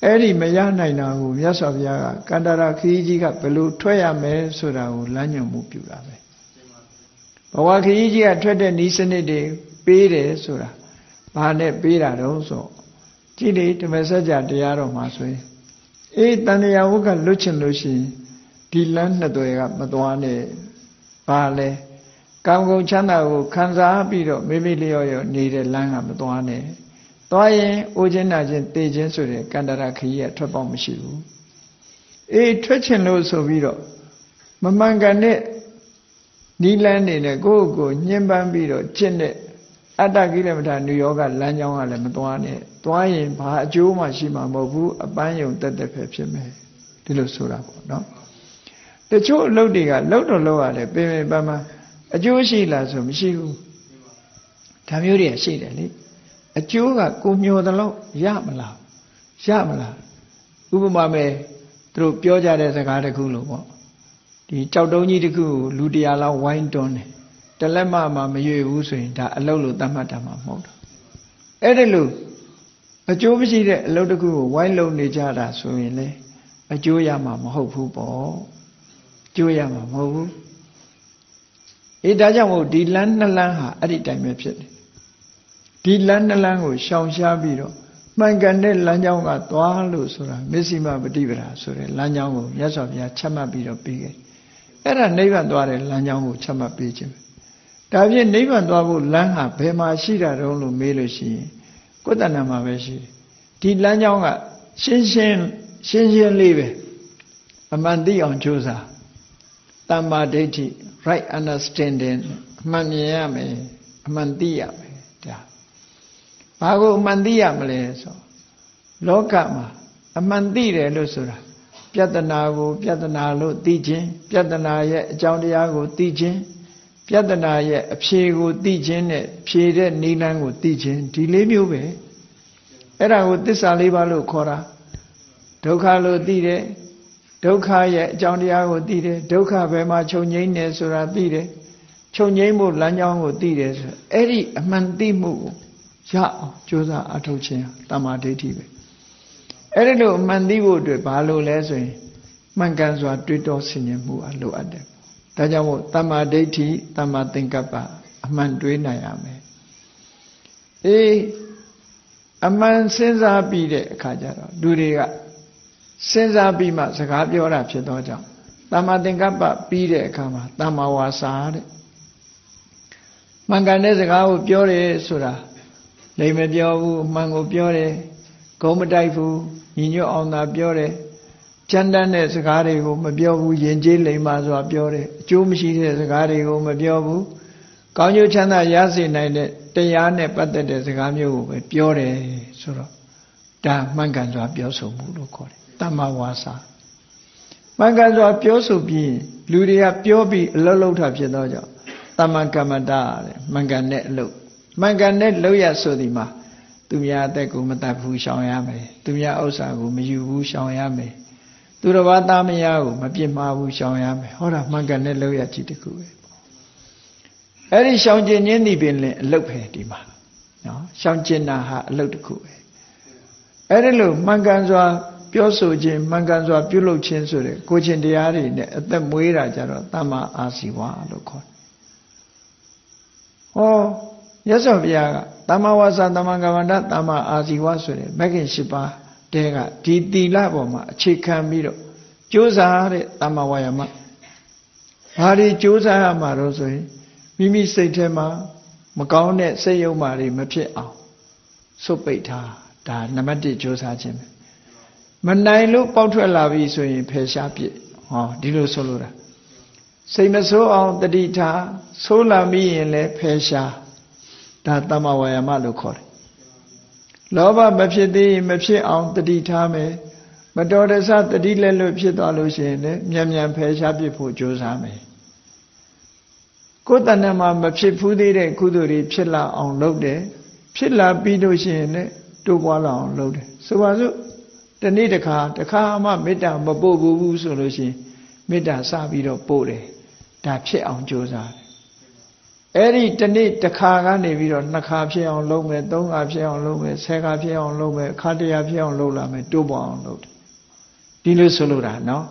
အဲ့ဒီမရနိုင်တာကိုမြတ်စွာဘုရားကကန္တာရခရီးကြီးကဘယ်လိုထွက်ရမယ်ဆိုတာကိုလမ်းညွှန်မှုပြုတာပဲဘဝခရီးကြီးကထွက်တဲ့ဤစနစ်တွေပေးတယ်ဆိုတာဘာနဲ့ပေးတာတော့ဆိုကြည့်လေဓမ္မစကြာတရားတော်မှာဆိုရင်အေးတန်တရားဝုကလွတ်ချင်လို့ရှိရင်ဒီလမ်းနှစ်သွယ်ကမသွားနဲ့ဘာလဲကာမဂုဏ်ချမ်းသာကိုခံစားပြီးတော့မိမိလျော့ရောနေတဲ့လမ်းကမသွားနဲ့သွားရင်အိုခြင်းနာခြင်းတေခြင်းဆိုတဲ့ကန္တာရခရီးကထွက်ပေါက်မရှိဘူးအေးထွက်ချင်လို့ဆိုပြီးတော့မမှန်ကန်တဲ့နီးလန်းနေနဲ့ကိုယ့်ကိုညှဉ်းပန်းပြီးတော့ကျင့်တဲ့အတ္တကိလမထာနုယောဂလမ်းကြောင်းကလည်းမသွားနဲ့သွားရင်ဘာအကျိုးမှရှိမှာမဟုတ်ဘူးအပန်းယုံတက်တက်ပဲဖြစ်မယ်ဒီလိုဆိုတာပေါ့နော်တချို့အလုပ်တွေကလုပ်တော့လုပ်ရတယ်ပင်ပန်းပန်းအကျိုးရှိလားဆိုမရှိဘူးဒါမျိုးတွေရှိတယ်လေအကျိုးကကိုမျှော်တယ်လို့ရမလားဥပမာမဲ့သူတို့ပြောကြတဲ့စကားတစ်ခုလို့ပေါ့ဒီကြောက်တုံးကြီးတစ်ခုကိုလူ100လောက်ဝိုင်းတွန်းတယ်တလက်မမှမရွေဘူးဆိုရင်ဒါအလုပ်လို့သတ်မှတ်တာမှမဟုတ်တော့အဲ့ဒီလိုအကျိုးမရှိတဲ့အလုပ်တစ်ခုကိုဝိုင်းလုံနေကြတာဆိုရင်လေအကျိုးရမှာမဟုတ်ဘူးပေါ့ကျိုးရမှာမဟုတ်ဘူးအေးဒါကြောင့်မို့ဒီလမ်းနှစ်လမ်းဟာအဲ့ဒီတိုင်းပဲဖြစ်တယ်ဒီလမ်းနှစ်လမ်းကိုရှောင်ရှားပြီးတော့မှန်ကန်တဲ့လမ်းကြောင်းကသွားလို့ဆိုတာမစ္စည်းမပฏิပဒါဆိုတဲ့လမ်းကြောင်းကိုမြတ်စွာဘုရားချမှတ်ပြီးတော့ပြီးခဲ့အဲ့ဒါနိဗ္ဗာန်သွားတဲ့လမ်းကြောင်းကိုချမှတ်ပေးခြင်းဒါဖြင့်နိဗ္ဗာန်သွားဖို့လမ်းဟာဘယ်မှာရှိတာတုံးလို့မေးလို့ရှိရင်ကိုယ်တဏ္ဍာမှာပဲရှိတယ်ဒီလမ်းကြောင်းကရှင်းလေးပဲအမှန်သိအောင်ကြိုးစားတမ္မာဒိဋ္ဌိ right understanding အမှန်မြင်ရမယ်အမှန်သိရမယ်ဒါဘာကိုအမှန်သိရမလဲဆိုလောကမှာအမှန်သိတယ်လို့ဆိုတာပြဿနာကိုပြဿနာလို့သိခြင်းပြဿနာရဲ့အကြောင်းတရားကိုသိခြင်းပြဿနာရဲ့အဖြေကိုသိခြင်းနဲ့ဖြေတဲ့နိလန်းကိုသိခြင်းဒီလေးမျိုးပဲအဲ့ဒါကိုသစ္စာလေးပါးလို့ခေါ်တာဒုက္ခလို့သိတယ်ဒ ဒုက္ခရဲ့အကြောင်းတရားကိုသိတယ်ဒုက္ခဘယ်မှာချုပ်ငြိမ်းနေဆိုတာသိတယ်ချုပ်ငြိမ်းဖို့လမ်းကြောင်းကိုသိတယ်ဆိုအဲ့ဒီအမှန်သိမှုကိုရအောင်ကြိုးစားအထောက်ခြင်းတမ္မာဒိဋ္ဌိပဲအဲ့ဒီလိုအမှန်သိဖို့အတွက်ဘာလို့လဲဆိုရင်မှန်ကန်စွာတွေးတောဆင်ခြင်မှုအလိုအပ်တယ်ဒါကြောင့်မို့တမ္မာဒိဋ္ဌိတမ္မာသင်္ကပ္ပအမှန်တွေးနိုင်ရမယ်အေးအမှန်စဉ်းစားပြီးတဲ့အခါကျတော့လူတွေကစဉ်းစားပြီးမှစကားပြောတာဖြစ်သောကြောင့်တမ္မာသင်္ကပ္ပပြီးတဲ့အခါမှာတမ္မာဝါစာတဲ့မှန်ကန်တဲ့စကားကိုပြောတယ်ဆိုတာလိမ်မပြောဘူးအမှန်ကိုပြောတယ်ဂုံးမတိုက်ဘူးညီညွတ်အောင်သာပြောတယ်ကြမ်းတမ်းတဲ့စကားတွေကိုမပြောဘူးယဉ်ကျေးလိမ္မာစွာပြောတယ်အကျိုးမရှိတဲ့စကားတွေကိုမပြောဘူးကောင်းကျိုးချမ်းသာရစေနိုင်တဲ့တရားနဲ့ပတ်သက်တဲ့စကားမျိုးကိုပဲပြောတယ်ဆိုတော့ဒါမှန်ကန်စွာပြောဆိုမှုလို့ခေါ်တယ်တမ္မာဝါစာမှန်ကန်စွာပြောဆိုပြီးလူတွေကပြောပြီးအလုပ်လုပ်တာဖြစ်သောကြောင့်တမ္မာကမ္မတာတဲ့မှန်ကန်တဲ့အလုပ်မှန်ကန်တဲ့လုပ်ရဆိုဒီမှာသူများအသက်ကိုမတတ်ဘူးရှောင်ရမယ်သူများဥစ္စာကိုမယူဘူးရှောင်ရမယ်သူတစ်ပါးသားမယားကိုမပြစ်မှားဘူးရှောင်ရမယ်ဟောတာမှန်ကန်တဲ့လုပ်ရကြည့်တခုပဲအဲ့ဒီရှောင်ကျင်ခြင်းဒီပင်လည်းအလုပ်ပဲဒီမှာနော်ရှောင်ကျင်တာဟာအလုပ်တစ်ခုပဲအဲ့ဒီလိုမှန်ကန်စွာပြောဆိုခြင်းမှန်ကန်စွာပြုလုပ်ခြင်းဆိုတဲ့ကိုယ်ချင်းတရားတွေနဲ့အသက်မွေးတာကြတော့တမ္မာအာဇီဝလို့ခေါ်တယ်ဟောမြတ်စွာဘုရားကတမ္မာဝါစာတမ္မာကမ္မန္တတမ္မာအာဇီဝဆိုတဲ့မဂ္ဂင်၈ပါးတဲကဒီသီလပေါ်မှာအခြေခံပြီးတော့ကြိုးစားတဲ့တမ္မာဝါယာမဘာတွေကြိုးစားရမှာတော့ဆိုရင်မိမိစိတ်ထဲမှာမကောင်းတဲ့စိတ်ယုံမာတွေမဖြစ်အောင်စွတ်ပိတ်ထားဒါနံပါတ်1ကြိုးစားခြင်းပဲမနိုင်လို့ပေါက်ထွက်လာပြီဆိုရင်ဖယ်ရှားပြစ်ဟောဒီလိုဆိုလိုတာစိတ်မဆိုးအောင်တတိထားဆိုးလာမိရင်လည်းဖယ်ရှားဒါတမ္မာဝါယာမလို့ခေါ်တယ်လောဘမဖြစ်သေးရင်မဖြစ်အောင်တတိထားမယ်မတော်တဆတတိလက်လွတ်ဖြစ်သွားလို့ရှိရင်လည်းမြန်မြန်ဖယ်ရှားပြစ်ဖို့ကြိုးစားမယ်ကိုယ်တဏ္ဍမှာမဖြစ်ဘူးသေးတဲ့ကုသိုလ်တွေဖြစ်လာအောင်လုပ်တယ်ဖြစ်လာပြီးလို့ရှိရင်လည်းတိုးပွားလာအောင်လုပ်တယ်ဆိုပါစို့တနေ့တစ်ခါမှမေတ္တာမပို့ဘူးဆိုလို့ရှိရင်မေတ္တာစပြီးတော့ပို့တယ်ဒါဖြစ်အောင်ကြိုးစားတယ်အဲ့ဒီတနေ့တစ်ခါကနေပြီးတော့2ခါဖြစ်အောင်လုပ်မယ်3ခါဖြစ်အောင်လုပ်မယ်10ခါဖြစ်အောင်လုပ်မယ်အခါတရာဖြစ်အောင်လုပ်လာမယ်တိုးပွားအောင်လုပ်တယ်ဒီလိုဆိုလိုတာနော်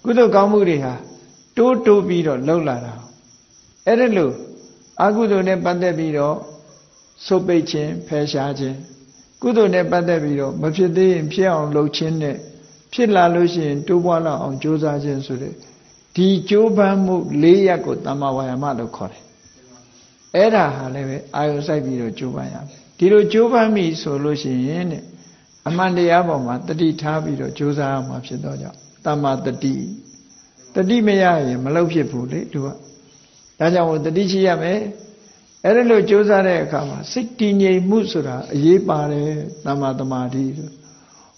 ကုသိုလ်ကောင်းမှုတွေဟာတိုးပြီးတော့လုပ်လာတာအဲ့ဒါလို့အကုသိုလ်နဲ့ပတ်သက်ပြီးတော့ဆုတ်ပိတ်ခြင်းဖယ်ရှားခြင်းကုသိုလ်နဲ့ပတ်သက်ပြီးတော့မဖြစ်သေးရင်ဖြစ်အောင်လုပ်ခြင်းနဲ့ဖြစ်လာလို့ရှိရင်တိုးပွားလာအောင်ကြိုးစားခြင်းဆိုတဲ့ဒီကြိုးပမ်းမှု၄ရပ်ကိုတမ္မာဝါယာမလို့ခေါ်တယ်အဲ့ဒါဟာလည်းပဲအာယုစိုက်ပြီးတော့ကြိုးပမ်းရမယ်ဒီလိုကြိုးပမ်းပြီဆိုလို့ရှိရင်တဲ့အမှန်တရားပေါ်မှာတတိထားပြီးတော့ကြိုးစားရမှာဖြစ်တော့ကြောင့်တမ္မာတတိမရရင်မလုပ်ဖြစ်ဘူးလေသူကဒါကြောင့်တတိရှိရမယ်အဲ့ဒါလို့ကြိုးစားတဲ့အခါမှာစိတ်တည်ငြိမ်မှုဆိုတာအရေးပါတယ်တမ္မာသမာဓိဆို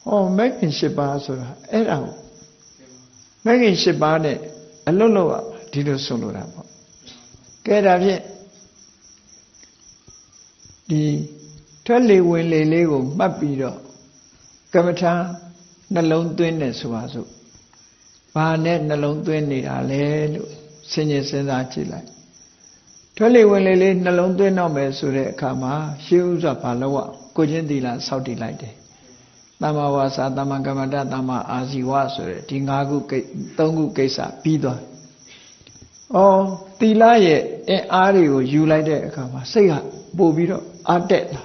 ဟောမဂ္ဂင်၈ပါးဆိုတာအဲ့ဒါကိုမဂ္ဂင်၈ပါးနဲ့အလွတ်လို့ဒီလိုဆိုလိုတာပေါ့ကဲဒါဖြင့်ဒီထွက်လေဝင်လေလေးကိုမှတ်ပြီးတော့ကမ္မထာနှလုံးသွင်းနေဆိုပါစို့ဘာနဲ့နှလုံးသွင်းနေတာလဲလို့စဉ်းကျင်စဉ်းစားကြည့်လိုက်ထွက်လေဝင်လေလေးနှလုံးသွင်းတော့မယ်ဆိုတဲ့အခါမှာရှေးဥစွာဘာလို့ကိုချင်းသီလစောင့်တည်လိုက်တယ်တမ္မာဝါစာတမ္မာကမ္မန္တတမ္မာအာဇီဝဆိုတဲ့ဒီ3ခုကိစ္စပြီးသွားသီလရဲ့အင်အားတွေကိုယူလိုက်တဲ့အခါမှာစိတ်ကပို့ပြီးတော့အားတက်လာ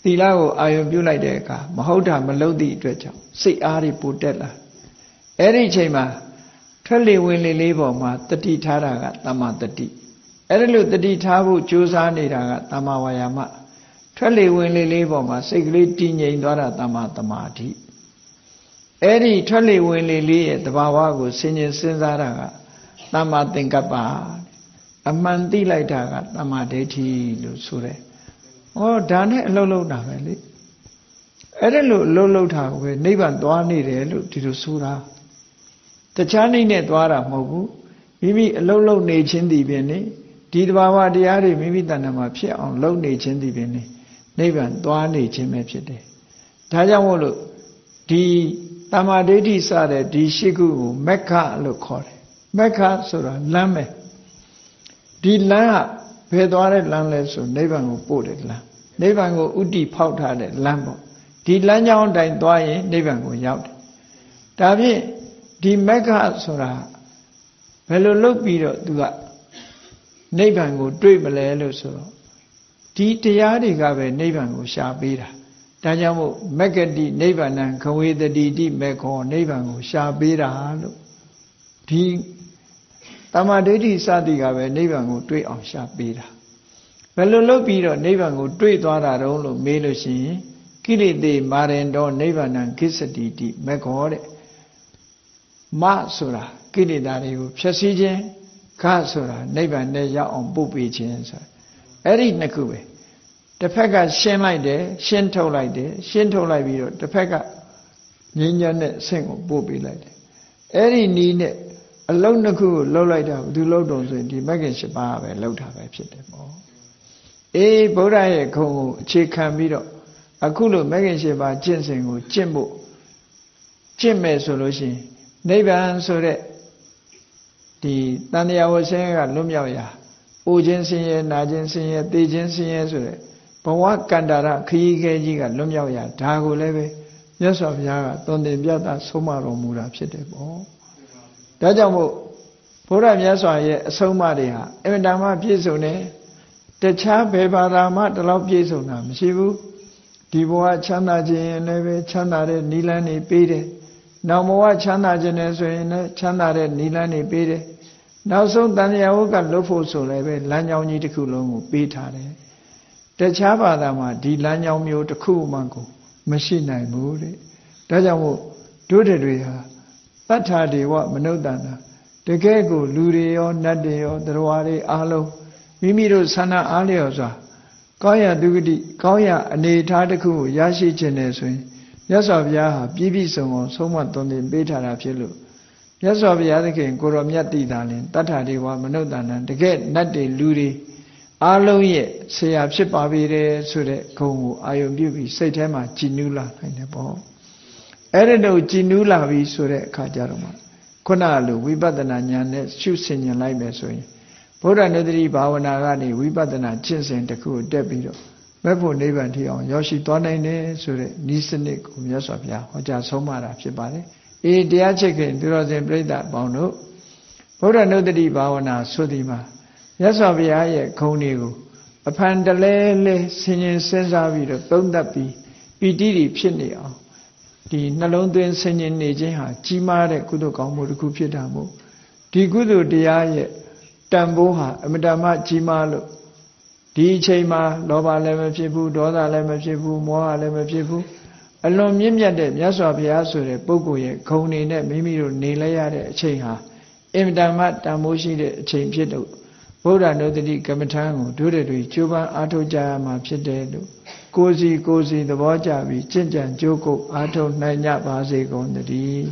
သီလကိုအာရုံပြုလိုက်တဲ့အခါမဟုတ်တာမလုပ်သည့်အတွက်ကြောင့်စိတ်အားတွေပိုတက်လာအဲ့ဒီအချိန်မှာထွက်လေဝင်လေလေးပေါ်မှာတတိထားတာကတမ္မာတတိအဲ့ဒီလိုတတိထားဖို့ကြိုးစားနေတာကတမ္မာဝါယာမထွက်လေဝင်လေလေးပေါ်မှာစိတ်ကလေးတည်ငြိမ်သွားတာတမ္မာသမာဓိအဲ့ဒီထွက်လေဝင်လေလေးရဲ့သဘာဝကိုစဉ်းကျင်စဉ်းစားတာကတမ္မာသင်္ကပ္ပအမှန်သိလိုက်တာကတမ္မာဒိဋ္ဌိလို့ဆိုတယ်ဒါနဲ့အလုံးလုံးတာပဲလေအဲ့ဒါလို့အလုံးလုံးတာကိုပဲနိဗ္ဗာန်သွားနေတယ်လို့ဒီလိုဆိုတာတခြားနည်းနဲ့သွားတာမဟုတ်ဘူးမိမိအလုံးလုံးနေခြင်းဒီပင်နေဒီတဘာဝတရားတွေမိမိတဏ္ဍာမှာဖြစ်အောင်လုပ်နေခြင်းဒီပင်နေနိဗ္ဗာန်သွားနေခြင်းပဲဖြစ်တယ်ဒါကြောင့်မို့လို့ဒီတ တမာဒိဋ္ဌိစတဲ့ဒီရှိခုကိုမက္ခလို့ခေါ်တယ်မက္ခဆိုတာလမ်းပဲဒီလမ်းကဘယ်သွားတဲ့လမ်းလဲဆိုနိဗ္ဗာန်ကိုပို့တဲ့လမ်းနိဗ္ဗာန်ကိုဥတည်ဖောက်ထားတဲ့လမ်းပေါ့ဒီလမ်းကြောင်းအတိုင်းသွားရင်နိဗ္ဗာန်ကိုရောက်တယ်ဒါဖြင့်ဒီမက္ခဆိုတာဘယ်လိုလုပ်ပြီးတော့သူကနိဗ္ဗာန်ကိုတွေ့မလဲလို့ဆိုတော့ဒီတရားတွေကပဲနိဗ္ဗာန်ကိုရှာပေးတာဒါကြောင့်မို့မက္ကတိနိဗ္ဗာန်ခဝေတတိတိမေခောနိဗ္ဗာန်ကိုရှာပေးတာလို့ဒီတမာဒိဋ္ဌိစသည်ကပဲနိဗ္ဗာန်ကိုတွေ့အောင်ရှာပေးတာဘယ်လိုလုပ်ပြီးတော့နိဗ္ဗာန်ကိုတွေ့သွားတာတုံးလို့မေးလို့ရှိရင်ကိလေသေမာရင်တော့နိဗ္ဗာန်ကိစ္စတိတိမေခောတဲ့မဆိုတာကိလေသာတွေကိုဖြည့်ဆည်းခြင်းခဆိုတာနိဗ္ဗာန်နဲ့ရောက်အောင်ပို့ပေးခြင်းဆိုအဲ့ဒီနှစ်ခုပဲတစ်ဖက်ကရှင်းလိုက်တယ်ရှင်းထုတ်လိုက်တယ်ရှင်းထုတ်လိုက်ပြီးတော့တစ်ဖက်ကငြိမ်းချမ်းတဲ့အဆင့်ကိုပို့ပေးလိုက်တယ်အဲ့ဒီနီးနဲ့အလုံးနှစ်ခုကိုလှုပ်လိုက်တာဘယ်သူလှုပ်တုံဆိုရင်ဒီမဂ္ဂင်၈ပါးပဲလှုပ်တာပဲဖြစ်တယ်ပေါ့အေးဗုဒ္ဓရဲ့ခုံကိုအခြေခံပြီးတော့အခုလိုမဂ္ဂင်၈ပါးကျင့်စဉ်ကိုကျင့်ဖို့ကျင့်မယ်ဆိုလို့ရှိရင်နိဗ္ဗာန်ဆိုတဲ့ဒီတန်တရားဝဆင်းရဲကလွတ်မြောက်ရာအိုခြင်းဆင်းရဲနာခြင်းဆင်းရဲသိခြင်းဆင်းရဲဆိုတဲ့ဘဝကန္တာရခရီးခဲကြီးကလွတ်မြောက်ရာဒါကိုလည်းပဲမြတ်စွာဘုရားကသွန်သင်ပြသဆုံးမတော်မူတာဖြစ်တယ်ပေါ့ဒါကြောင့်မို့ဘုရားမြတ်စွာရဲ့အဆုံးအမတွေဟာအင်မတန်မှပြည့်စုံတယ်တခြားဘယ်ဘာသာမှဒီလောက်ပြည့်စုံတာမရှိဘူးဒီဘဝချမ်းသာခြင်းလည်းပဲချမ်းသာတဲ့နိလန်းနေပေးတယ်နောက်ဘဝချမ်းသာခြင်းနဲ့ဆိုရင်လည်းချမ်းသာတဲ့နိလန်းနေပေးတယ်နောက်ဆုံးတန်တရားဝကလွတ်ဖို့ဆိုလည်းပဲလမ်းကြောင်းကြီးတစ်ခုလုံးကိုပေးထားတယ်တခြားဘာသာမှာဒီလမ်းကြောင်းမျိုးတစ်ခုမှကိုမရှိနိုင်ဘူးတဲ့ဒါကြောင့်မို့တို့တွေဟာတတ္ထာဒေဝမနုဿန္တာတကယ်ကိုလူတွေရောနတ်တွေရောတရားတွေအားလုံးမိမိတို့ဆန္ဒအားလျော်စွာကောင်းရာဒုက္ခတိကောင်းရာအနေထားတစ်ခုကိုရရှိခြင်းနဲ့ဆိုရင်မြတ်စွာဘုရားဟာပြည့်ပြည့်စုံစုံဆုံးမသွန်သင်ပေးထားတာဖြစ်လို့မြတ်စွာဘုရားသခင်ကိုရောမြတ်တည်တာလင်တတ္ထာဒေဝမနုဿန္တာတကယ်နတ်တွေလူတွေအားလုံးရဲ့ဆရာဖြစ်ပါပေတယ်ဆိုတဲ့ဂုဏ်ကိုအာယုံပြုပြီးစိတ်ထဲမှာကြည်နူးလာနိုင်တယ်ပေါ့အဲ့ဒီတော့ကြည်နူးလာပြီဆိုတဲ့အခါကျတော့မှခုနလိုဝိပဿနာဉာဏ်နဲ့ရှုဆင်ញင်လိုက်မယ်ဆိုရင်ဗုဒ္ဓနုတ္တိဘာဝနာကနေဝိပဿနာကျင့်စဉ်တစ်ခုကိုတက်ပြီးတော့မဲ့ဖို့နိဗ္ဗာန်ထိအောင်ရောက်ရှိသွားနိုင်တယ်ဆိုတဲ့ဤစနစ်ကိုမြတ်စွာဘုရားဟောကြားဆုံးမတာဖြစ်ပါတယ်အေးတရားချစ်ခင်သူတော်စင်ပြိဿအပေါင်းတို့ဗုဒ္ဓနုတ္တိဘာဝနာဆိုဒီမှာမြတ်စွာဘုရားရဲ့ဂုဏ်တွေကိုအဖန်တလဲလဲဆင်ញင်စဉ်းစားပြီးတော့သုံးသပ်ပြီးပီတိတွေဖြစ်နေအောင်ဒီနှလုံးသွင်းဆင်ញင်နေခြင်းဟာကြီးမားတဲ့ကုသိုလ်ကောင်းမှုတစ်ခုဖြစ်တာမို့ဒီကုသိုလ်တရားရဲ့တန်ဖိုးဟာအမတန်မှကြီးမားလို့ဒီအချိန်မှာလောဘလည်းမဖြစ်ဘူးဒေါသလည်းမဖြစ်ဘူးမောဟလည်းမဖြစ်ဘူးအလွန်မြင့်မြတ်တဲ့မြတ်စွာဘုရားဆိုတဲ့ပုဂ္ဂိုလ်ရဲ့ဂုဏ်တွေနဲ့မိမိတို့နေလဲရတဲ့အချိန်ဟာအင်မတန်မှတန်ဖိုးရှိတဲ့အချိန်ဖြစ်လို့ဗုဒ္ဓနုတ္တိကမ္မထံကိုတို့တွေကြိုးပမ်းအားထုတ်ကြရမှာဖြစ်တယ်လို့ကိုယ်စီသဘောကျပြီးကျင့်ကြံကြိုးကုပ်အားထုတ်နိုင်ကြပါစေကုန်သတည်း